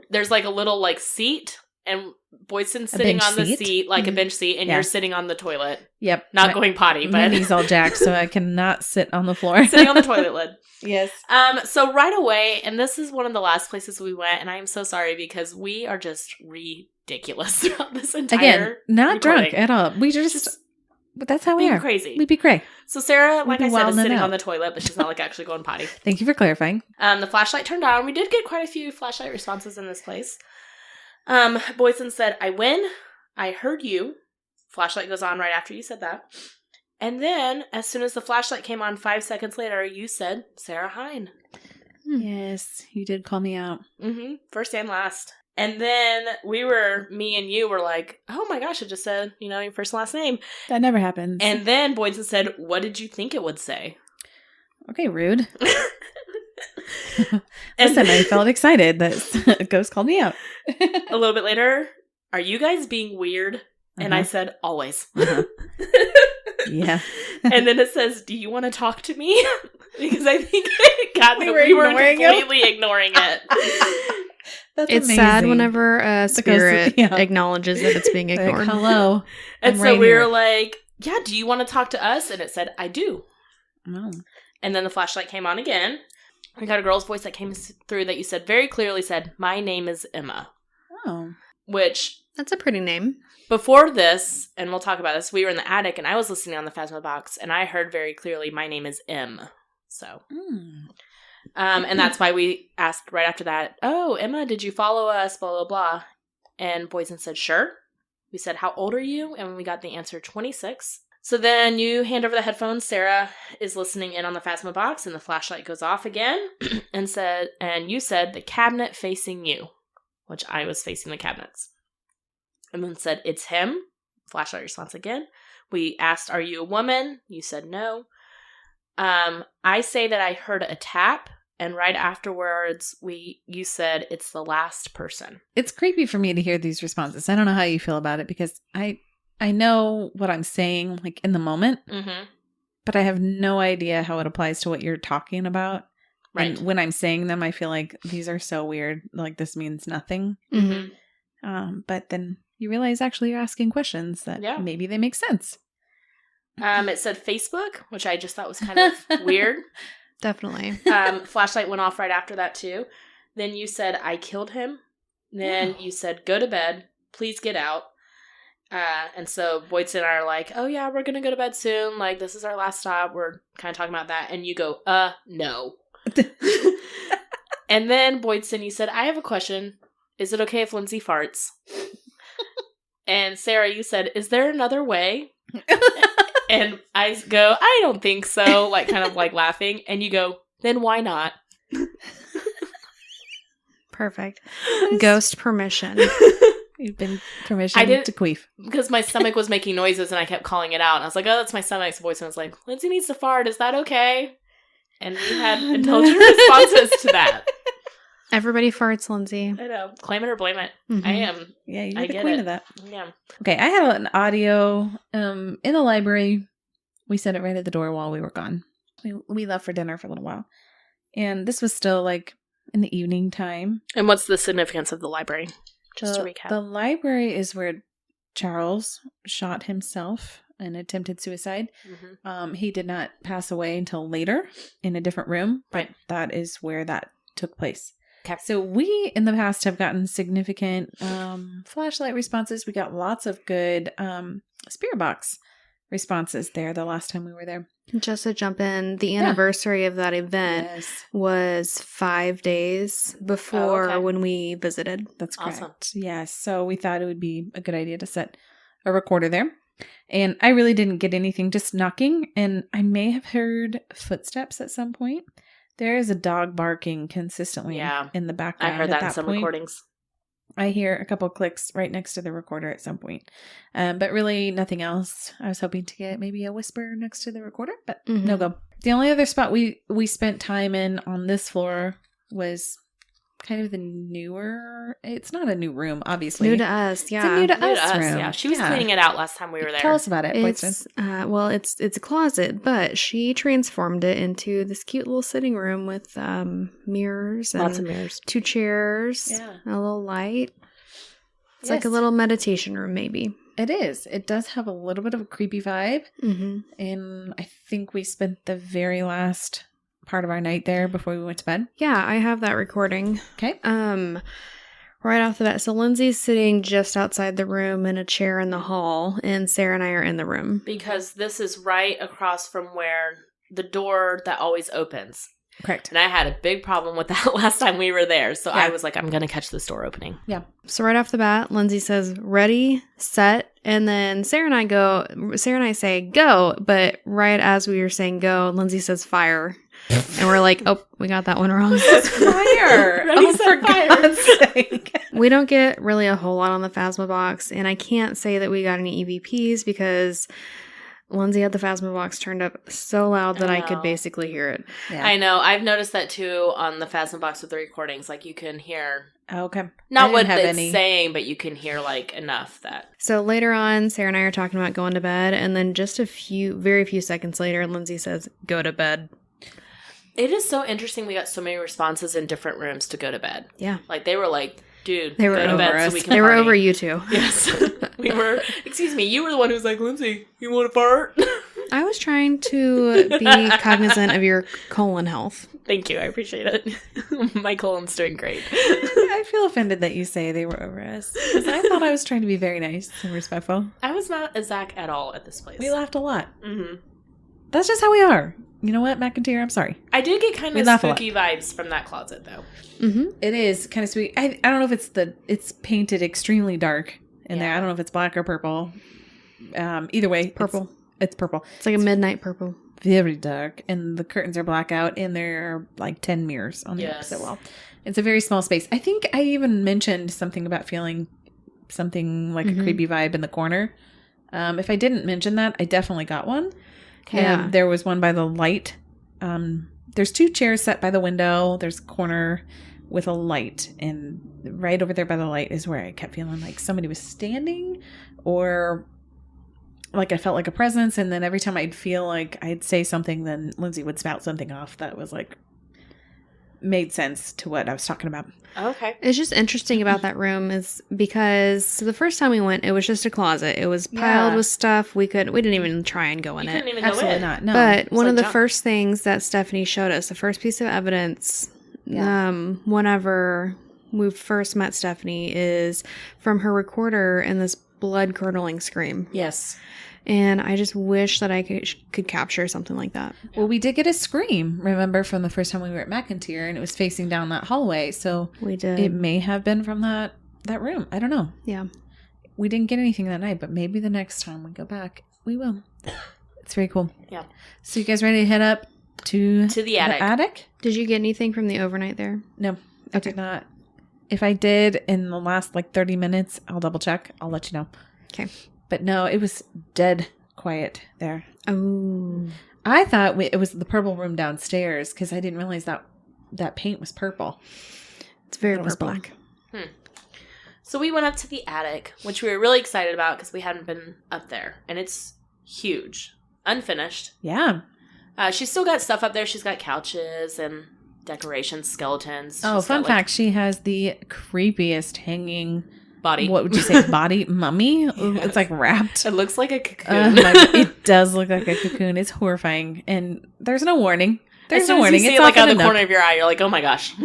There's a little seat, and Boydston's sitting on the seat, a bench seat, and you're sitting on the toilet. Yep. Not going potty, but... My knee's all jacked, so I cannot sit on the floor. Sitting on the toilet lid. Yes. So right away, and this is one of the last places we went, and I am so sorry because we are just ridiculous throughout this entire Again, not recording. Drunk at all. We just but that's how we are. Crazy. We be cray. So Sarah, like I said, is sitting on the toilet, but she's not actually going potty. Thank you for clarifying. The flashlight turned on. We did get quite a few flashlight responses in this place. Boydston said, I win. I heard you. Flashlight goes on right after you said that. And then, as soon as the flashlight came on 5 seconds later, you said, Sarah Hine. Yes, you did call me out. Mm-hmm. First and last. And then me and you were like, oh my gosh, it just said, your first and last name. That never happens. And then Boydston said, what did you think it would say? Okay, rude. Listen, I felt excited that a ghost called me out. A little bit later, are you guys being weird? And I said, always. Yeah. And then it says, do you want to talk to me? Because I think we were completely ignoring it. That's it's amazing. Sad whenever a spirit acknowledges that it's being ignored. Hello. And so we were like, yeah, do you want to talk to us? And it said, I do. Oh. And then the flashlight came on again. We got a girl's voice that came through that you said very clearly said, my name is Emma. Oh. Which... That's a pretty name. Before this, and we'll talk about this, we were in the attic and I was listening on the Phasma box and I heard very clearly, my name is M. So... and that's why we asked right after that, oh, Emma, did you follow us, blah, blah, blah. And Boydston said, sure. We said, how old are you? And we got the answer, 26. So then you hand over the headphones. Sarah is listening in on the Phasma box, and the flashlight goes off again. And you said, the cabinet facing you, which I was facing the cabinets. And then said, it's him. Flashlight response again. We asked, are you a woman? You said no. I say that I heard a tap. And right afterwards, you said it's the last person. It's creepy for me to hear these responses. I don't know how you feel about it because I I know what I'm saying, like, in the moment, but I have no idea how it applies to what you're talking about. Right. And when I'm saying them, I feel like these are so weird. Like, this means nothing. But then you realize actually you're asking questions that maybe they make sense. It said Facebook, which I just thought was kind of weird. Definitely. Flashlight went off right after that, too. Then you said, I killed him. Then you said, go to bed. Please get out. And so Boydson and I are like, oh, yeah, we're going to go to bed soon. Like, this is our last stop. We're kind of talking about that. And you go, no. And then Boydson, you said, I have a question. Is it okay if Lindsay farts? And Sarah, you said, is there another way? And I go, I don't think so. Like, kind of like laughing. And you go, then why not? Perfect. Ghost permission. You've been permission to queef. Because my stomach was making noises and I kept calling it out. And I was like, oh, that's my stomach's voice. And I was like, Lindsay needs to fart. Is that okay? And we had intelligent responses to that. Everybody farts, Lindsay. I know. Claim it or blame it. I am. Yeah, you're the queen of that. Yeah. Okay, I had an audio in the library. We set it right at the door while we were gone. We left for dinner for a little while. And this was still like in the evening time. And what's the significance of the library? Just to recap. The library is where Charles shot himself and attempted suicide. He did not pass away until later in a different room, but that is where that took place. Okay. So we in the past have gotten significant flashlight responses. We got lots of good spirit box responses there the last time we were there. Just to jump in, the anniversary of that event was 5 days before when we visited. That's correct. Awesome. Yes. So we thought it would be a good idea to set a recorder there. And I really didn't get anything, just knocking. And I may have heard footsteps at some point. There is a dog barking consistently in the background. I heard that in some recordings. I hear a couple clicks right next to the recorder at some point. But really nothing else. I was hoping to get maybe a whisper next to the recorder, but no go. The only other spot we spent time in on this floor was kind of the newer. It's not a new room, obviously. New to us, yeah. It's a new to us room. Yeah, she was cleaning it out last time we were there. Tell us about it, It's a closet, but she transformed it into this cute little sitting room with mirrors and lots of mirrors, 2 chairs, a little light. It's like a little meditation room, maybe. It is. It does have a little bit of a creepy vibe, and I think we spent the very last part of our night there before we went to bed. Yeah, I have that recording. Okay. Right off the bat. So Lindsay's sitting just outside the room in a chair in the hall, and Sarah and I are in the room. Because this is right across from where the door that always opens. Correct. And I had a big problem with that last time we were there. So I was like, I'm going to catch this door opening. Yeah. So right off the bat, Lindsay says, ready, set. And then Sarah and I say, go. But right as we were saying go, Lindsay says, fire. And we're like, oh, we got that one wrong. Fire! For God's sake. We don't get really a whole lot on the Phasma box. And I can't say that we got any EVPs because Lindsay had the Phasma box turned up so loud that I could basically hear it. Yeah. I know. I've noticed that too on the Phasma box with the recordings. Like you can hear. Okay. Not what it's saying, but you can hear like enough that. So later on, Sarah and I are talking about going to bed. And then just very few seconds later, Lindsay says, go to bed. It is so interesting. We got so many responses in different rooms to go to bed. Yeah. Like they were like, dude, they were go to bed us. So we can They party. were over you two. Yes. We were, excuse me, you were the one who was like, Lindsay, you want to fart? I was trying to be cognizant of your colon health. Thank you. I appreciate it. My colon's doing great. I feel offended that you say they were over us. Because I thought I was trying to be very nice and respectful. I was not a Zach at all at this place. We laughed a lot. Mm-hmm. That's just how we are. You know what, McInteer? I'm sorry. I did get kind of spooky vibes from that closet, though. Mm-hmm. It is kind of sweet. I don't know if it's painted extremely dark in there. I don't know if it's black or purple. Either way, purple. It's purple. It's like a midnight purple. Very dark, and the curtains are blackout, and there are like 10 mirrors on the opposite wall. It's a very small space. I think I even mentioned something about feeling something like a creepy vibe in the corner. If I didn't mention that, I definitely got one. Yeah. There was one by the light. There's 2 chairs set by the window. There's a corner with a light. And right over there by the light is where I kept feeling like somebody was standing or like I felt like a presence, and then every time I'd feel like I'd say something, then Lindsay would spout something off that was like made sense to what I was talking about. Okay. It's just interesting about that room is because the first time we went, it was just a closet. It was piled with stuff. We didn't even try and go in You it. couldn't even Absolutely go in. not. No. But one like of the junk. first things that Stephanie showed us, the first piece of evidence, whenever we first met Stephanie, is from her recorder and this blood-curdling scream. Yes. And I just wish that I could capture something like that. Well, we did get a scream, remember, from the first time we were at McInteer, and it was facing down that hallway. So We did. it may have been from that room. I don't know. Yeah. We didn't get anything that night, but maybe the next time we go back, we will. It's very cool. Yeah. So you guys ready to head up to the attic? The attic? Did you get anything from the overnight there? No, I did not. If I did in the last 30 minutes, I'll double check. I'll let you know. Okay. But no, it was dead quiet there. Oh. I thought it was the purple room downstairs because I didn't realize that paint was purple. It's very It was purple. black. So we went up to the attic, which we were really excited about because we hadn't been up there. And it's huge. Unfinished. Yeah. She's still got stuff up there. She's got couches and decorations, skeletons. Oh, She's fun got, fact. She has the creepiest hanging, body. what would you say, body mummy? Ooh, it's like wrapped. It looks like a cocoon. It does look like a cocoon. It's horrifying. And there's no warning. There's as no soon as warning. you see It's it like out out the corner of your eye, you're like, oh my gosh.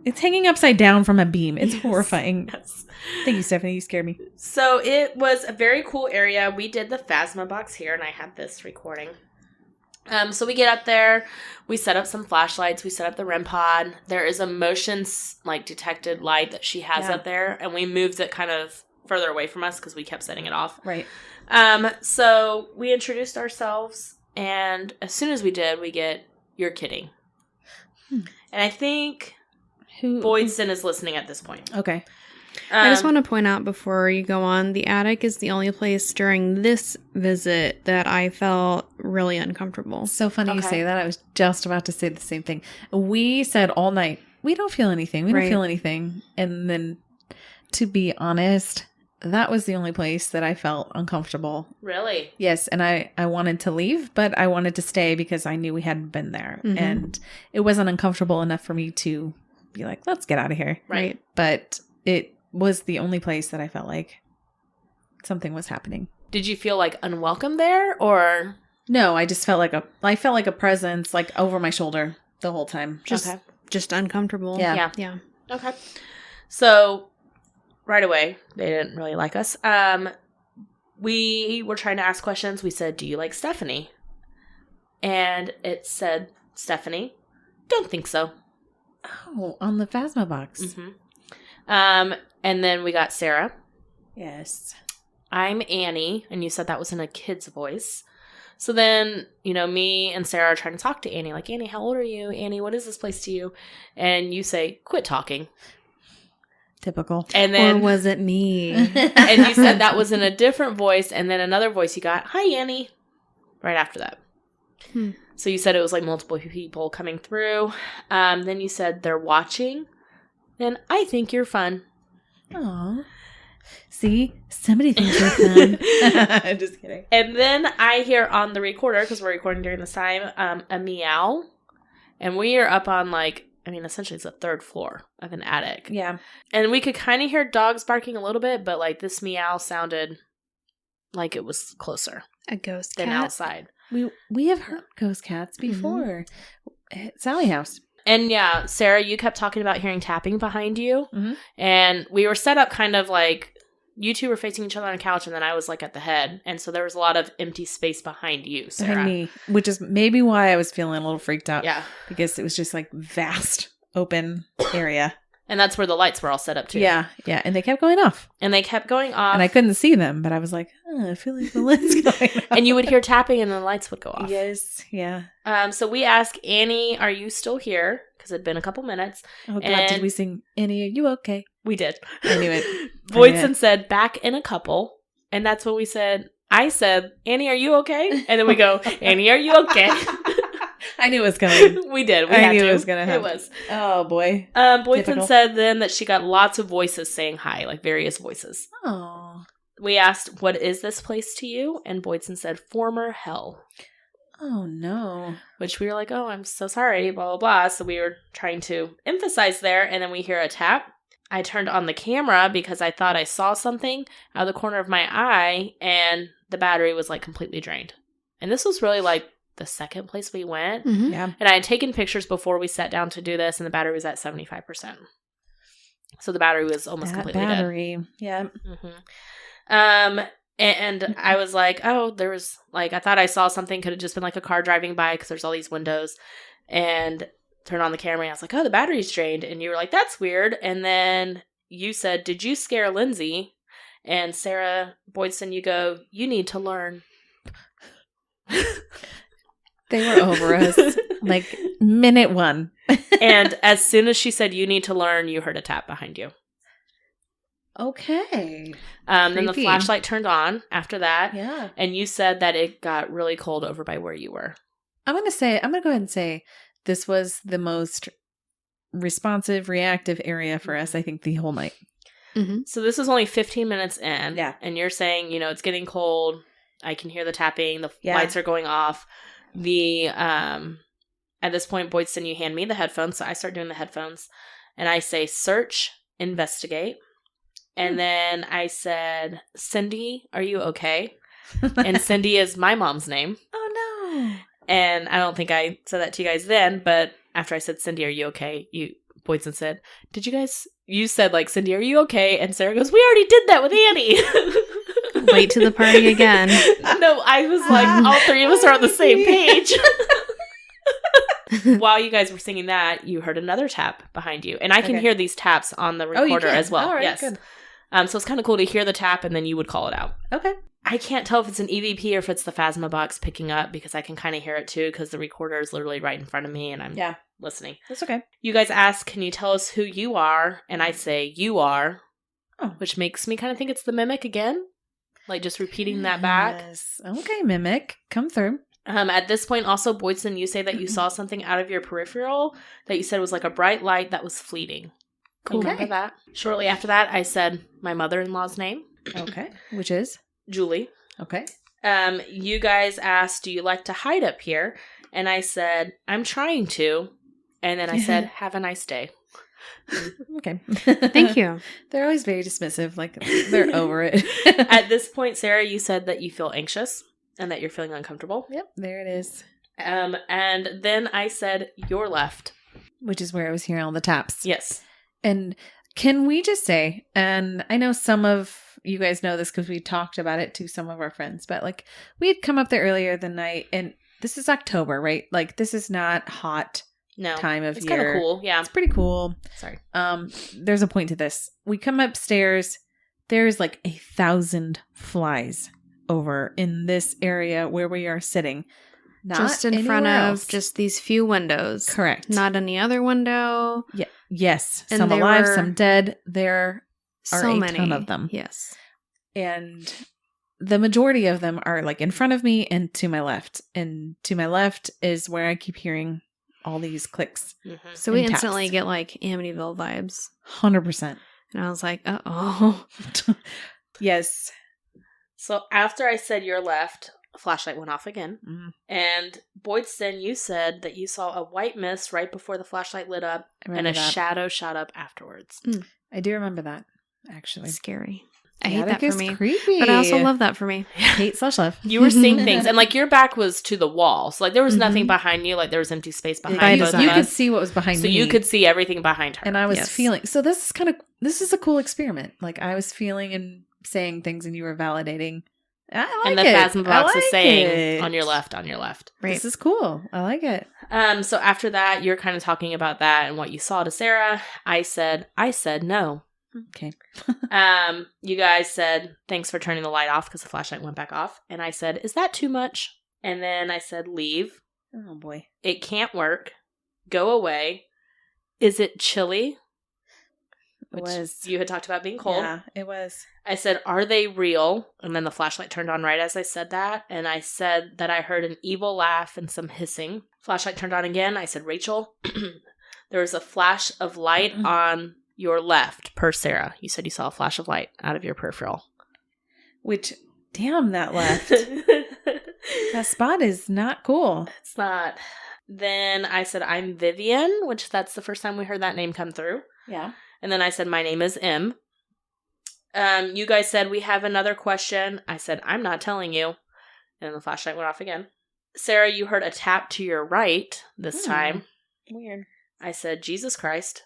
It's hanging upside down from a beam. It's horrifying. Yes. Thank you, Stephanie. You scared me. So it was a very cool area. We did the Phasma box here, and I have this recording. So we get up there. We set up some flashlights. We set up the REM pod. There is a motion detected light that she has up there, and we moved it kind of further away from us because we kept setting it off. Right. So we introduced ourselves, and as soon as we did, we get, "You're kidding." And I think Boydson is listening at this point. Okay. I just want to point out before you go on, the attic is the only place during this visit that I felt really uncomfortable. So funny you Okay. say that. I was just about to say the same thing. We said all night, we don't feel anything. We don't Right. feel anything. And then, to be honest, that was the only place that I felt uncomfortable. Really? Yes, and I wanted to leave, but I wanted to stay because I knew we hadn't been there. Mhm. And it wasn't uncomfortable enough for me to be like, let's get out of here. Right. But it was the only place that I felt like something was happening. Did you feel unwelcome there, or? No, I just felt like a presence over my shoulder the whole time. Just uncomfortable. Yeah. Yeah. Okay. So right away, they didn't really like us. We were trying to ask questions. We said, "Do you like Stephanie?" And it said, "Stephanie, don't think so." Oh, on the Phasma box. Mm-hmm. And then we got Sarah. Yes. I'm Annie, and you said that was in a kid's voice. So then, me and Sarah are trying to talk to Annie. Like, "Annie, how old are you? Annie, what is this place to you?" And you say, "Quit talking." Typical. And then, Or was it me? and you said that was in a different voice, and then another voice you got, "Hi, Annie," right after that. So you said it was multiple people coming through. Then you said, "They're watching," and "I think you're fun." Aw. See? Somebody thinks you're fun. Just kidding. And then I hear on the recorder, because we're recording during this time, a meow. And we are up on essentially it's the third floor of an attic. Yeah. And we could kind of hear dogs barking a little bit, but this meow sounded like it was closer A ghost than cat? outside. We have heard ghost cats before. At Sally House. And yeah, Sarah, you kept talking about hearing tapping behind you. Mm-hmm. And we were set up kind of you two were facing each other on a couch, and then I was at the head. And so there was a lot of empty space behind you, Sarah. Behind me, which is maybe why I was feeling a little freaked out. Yeah. Because it was just vast open area. And that's where the lights were all set up too. Yeah. Yeah. And they kept going off. And they kept going off. And I couldn't see them, but I was like, I feel like the light's going off. And you would hear tapping and the lights would go off. Yes. Yeah. So we asked, "Annie, are you still here?" Because it'd been a couple minutes. Oh, God. And- Did we sing, "Annie, are you okay?" We did. I knew it. Boydson said, "Back in a couple." And that's when we said, I said, "Annie, are you okay?" And then we go, "Annie, are you okay?" I knew it was coming. We did. We I had knew to. it was going to happen. It was. Oh, boy. Boydson Typical. said then that she got lots of voices saying hi, various voices. Oh. We asked, what is this place to you? And Boydson said, former hell. Oh, no. Which we were like, oh, I'm so sorry, blah, blah, blah. So we were trying to emphasize there, and then we hear a tap. I turned on the camera because I thought I saw something out of the corner of my eye, and the battery was like completely drained. And this was really like the second place we went. Mm-hmm. Yeah. And I had taken pictures before we sat down to do this, and the battery was at 75%. So the battery was almost completely dead. Yeah. Mm-hmm. And I was like, oh, there was, like, I thought I saw something. Could have just been, like, a car driving by because there's all these windows. And turned on the camera, and I was like, oh, the battery's drained. And you were like, that's weird. And then you said, did you scare Lindsay? And Sarah Boydson, you go, you need to learn. They were over us, like, minute one. And as soon as she said, you need to learn, you heard a tap behind you. Okay. Then the flashlight turned on after that. Yeah. And you said that it got really cold over by where you were. I'm going to go ahead and say this was the most responsive, reactive area for us, I think, the whole night. Mm-hmm. So this was only 15 minutes in. Yeah. And you're saying, it's getting cold. I can hear the tapping. The lights are going off. At this point, Boydson, you hand me the headphones. So I start doing the headphones. And I say, search, investigate. And then I said, Cindy, are you okay? And Cindy is my mom's name. Oh, no. And I don't think I said that to you guys then, but after I said, Cindy, are you okay? Boydson said, you said, like, Cindy, are you okay? And Sarah goes, we already did that with Annie. Late to the party again. No, I was like, all three of us are on the same page. While you guys were singing that, you heard another tap behind you. And I can hear these taps on the recorder as well. All right, yes. Good. So it's kind of cool to hear the tap, and then you would call it out. Okay. I can't tell if it's an EVP or if it's the Phasma box picking up, because I can kind of hear it too, because the recorder is literally right in front of me and I'm listening. That's okay. You guys ask, can you tell us who you are? And I say, you are, which makes me kind of think it's the mimic again. Like just repeating that back. Yes. Okay, mimic. Come through. At this point, also, Boydson, you say that you saw something out of your peripheral that you said was like a bright light that was fleeting. Cool. Remember that? Shortly after that, I said my mother-in-law's name. Okay. Which is? Julie. Okay. You guys asked, do you like to hide up here? And I said, I'm trying to. And then I said, have a nice day. Okay. Thank you. They're always very dismissive. Like, they're over it. At this point, Sarah, you said that you feel anxious and that you're feeling uncomfortable. Yep. There it is. And then I said, you're left. Which is where I was hearing all the taps. Yes. And can we just say, and I know some of you guys know this because we talked about it to some of our friends, but like we had come up there earlier the night, and this is October, right? Like this is not hot time of year. It's kind of cool. Yeah. It's pretty cool. Sorry. There's a point to this. We come upstairs. There's like 1,000 flies over in this area where we are sitting. Not just in front of else. just these few windows. Correct. Not any other window. Yeah. Yes. And some alive, some dead. There are so a many. ton of them. Yes. And the majority of them are like in front of me and to my left. And to my left is where I keep hearing all these clicks. Mm-hmm. So we and instantly taps. get like Amityville vibes. 100%. And I was like, uh-oh. Yes. So after I said you're left, a flashlight went off again. Mm. And Boydson, you said that you saw a white mist right before the flashlight lit up and a shadow shot up afterwards. I do remember that, actually. Scary. I hate that is for me. Creepy. But I also love that for me. Hate/love. You were seeing things, and like your back was to the wall, so like there was nothing behind you, like there was empty space behind both of You could us. see what was behind me. So you could see everything behind her. And I was feeling, so this is a cool experiment. Like I was feeling and saying things and you were validating. I like and the it. Phasma box I is like saying it. on your left, on your left. Right. This is cool. I like it. So after that, you're kind of talking about that and what you saw to Sarah. I said no. Okay. You guys said, thanks for turning the light off because the flashlight went back off. And I said, is that too much? And then I said, leave. Oh boy. It can't work. Go away. Is it chilly? It was. You had talked about being cold. Yeah, it was. I said, are they real? And then the flashlight turned on right as I said that. And I said that I heard an evil laugh and some hissing. Flashlight turned on again. I said, Rachel, there was a flash of light on your left per Sarah. You said you saw a flash of light out of your peripheral. which, damn, that left. That spot is not cool. It's not. Then I said, I'm Vivian, which that's the first time we heard that name come through. Yeah. And then I said, my name is M. You guys said, we have another question. I said, I'm not telling you. And then the flashlight went off again. Sarah, you heard a tap to your right this time. Weird. I said, Jesus Christ.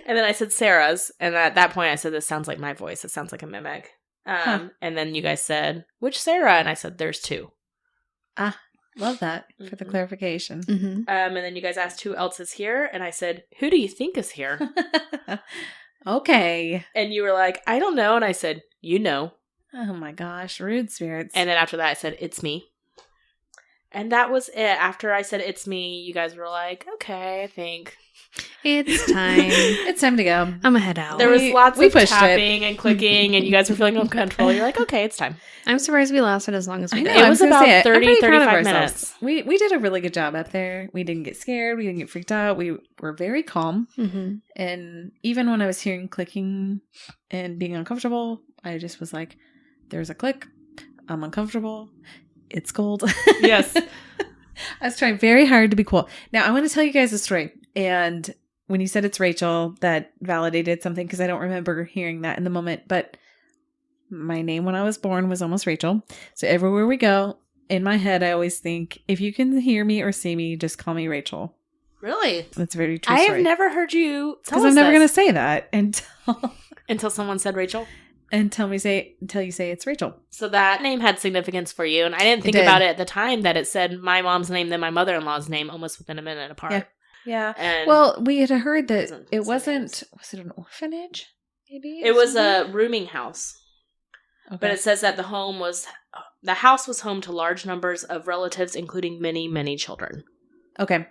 And then I said, Sarah's. And at that point, I said, this sounds like my voice. It sounds like a mimic. And then you guys said, which Sarah? And I said, there's two. Ah, love that for the clarification. Mm-hmm. And then you guys asked who else is here. And I said, who do you think is here? Okay. And you were like, I don't know. And I said, you know. Oh my gosh, rude spirits. And then after that, I said, it's me. And that was it. After I said, it's me, you guys were like, okay, I think. It's time. It's time to go. I'm gonna head out. There was lots we of pushed tapping and clicking, and you guys were feeling uncomfortable. You're like, okay, it's time. I'm surprised we lasted as long as we I did. know, It was I was gonna about say, 30, I'm pretty proud of 35 ourselves. minutes. We did a really good job up there. We didn't get scared. We didn't get freaked out. We were very calm. Mm-hmm. And even when I was hearing clicking and being uncomfortable, I just was like, there's a click. I'm uncomfortable. It's cold. Yes. I was trying very hard to be cool. Now, I want to tell you guys a story. And when you said it's Rachel, that validated something because I don't remember hearing that in the moment. But my name when I was born was almost Rachel. So everywhere we go, in my head, I always think, if you can hear me or see me, just call me Rachel. Really? That's a very true I story. have never heard you tell Because us I'm never this. going to say that Until someone said Rachel. until you say it's Rachel. So that name had significance for you. And I didn't think did. about it at the time that it said my mom's name, then my mother-in-law's name almost within a minute apart. Yeah. Yeah. And Well, we had heard that Wasn't it the wasn't, same was it an orphanage? Maybe? it was a something? rooming house. Okay. But it says that the house was home to large numbers of relatives, including many, many children. Okay.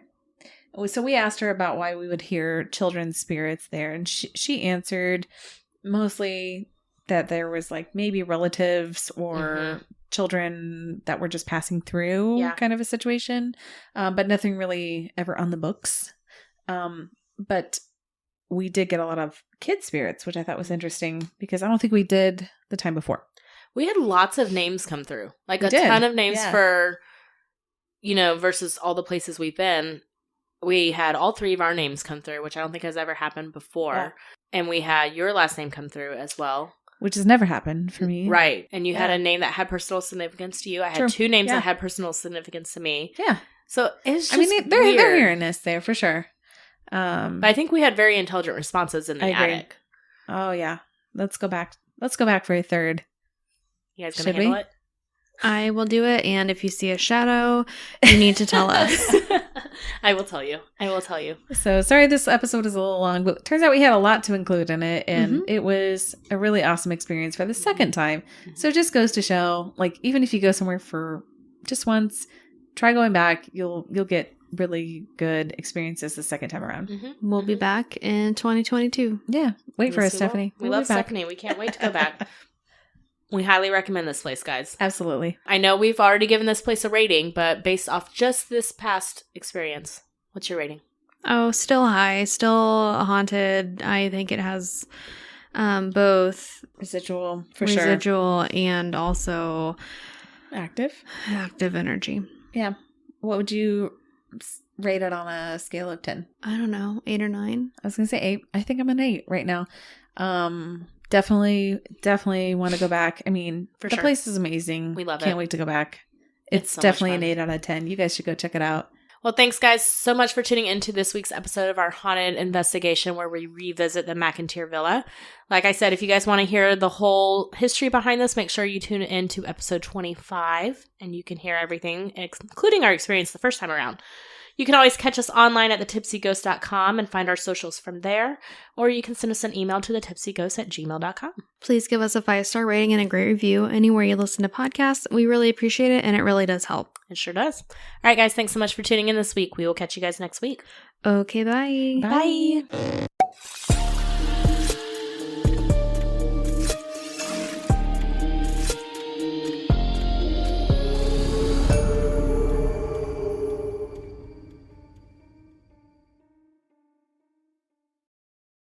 So we asked her about why we would hear children's spirits there. And she answered mostly that there was like maybe relatives or children that were just passing through kind of a situation. But nothing really ever on the books. But we did get a lot of kid spirits, which I thought was interesting because I don't think we did the time before. We had lots of names come through. Like We a did. ton of names Yeah. for, versus all the places we've been. We had all three of our names come through, which I don't think has ever happened before. Yeah. And we had your last name come through as well. Which has never happened for me. Right. And you had Yeah. a name that had personal significance to you. I had True. two names Yeah. that had personal significance to me. Yeah. So it's just I mean, they're weird. hearing us there for sure. But I think we had very intelligent responses in the I agree. attic. Oh yeah. Let's go back for a third. You guys gonna Should handle we? it? I will do it, and if you see a shadow, you need to tell us. I will tell you. So sorry this episode is a little long, but it turns out we had a lot to include in it, and it was a really awesome experience for the second time. So it just goes to show, like, even if you go somewhere for just once, try going back. You'll get really good experiences the second time around. We'll be back in 2022. Yeah. Wait for Yes, us, we will. Stephanie. We We'll love be back. Stephanie. We can't wait to go back. We highly recommend this place, guys. Absolutely. I know we've already given this place a rating, but based off just this past experience, what's your rating? Oh, still high, still haunted. I think it has both Residual for sure. residual and also Active. active energy. Yeah. What would you rate it on a scale of 10? I don't know, 8 or 9. I was going to say 8. I think I'm an 8 right now. Definitely want to go back. I mean, For the sure. place is amazing. We love Can't it. wait to go back. It's It's so much definitely fun. an 8 out of 10. You guys should go check it out. Well, thanks, guys, so much for tuning into this week's episode of our haunted investigation where we revisit the McInteer Villa. Like I said, if you guys want to hear the whole history behind this, make sure you tune in to episode 25, and you can hear everything, including our experience the first time around. You can always catch us online at thetipsyghost.com and find our socials from there, or you can send us an email to thetipsyghost@gmail.com. Please give us a 5-star rating and a great review anywhere you listen to podcasts. We really appreciate it, and it really does help. It sure does. All right, guys, thanks so much for tuning in this week. We will catch you guys next week. Okay, bye. Bye.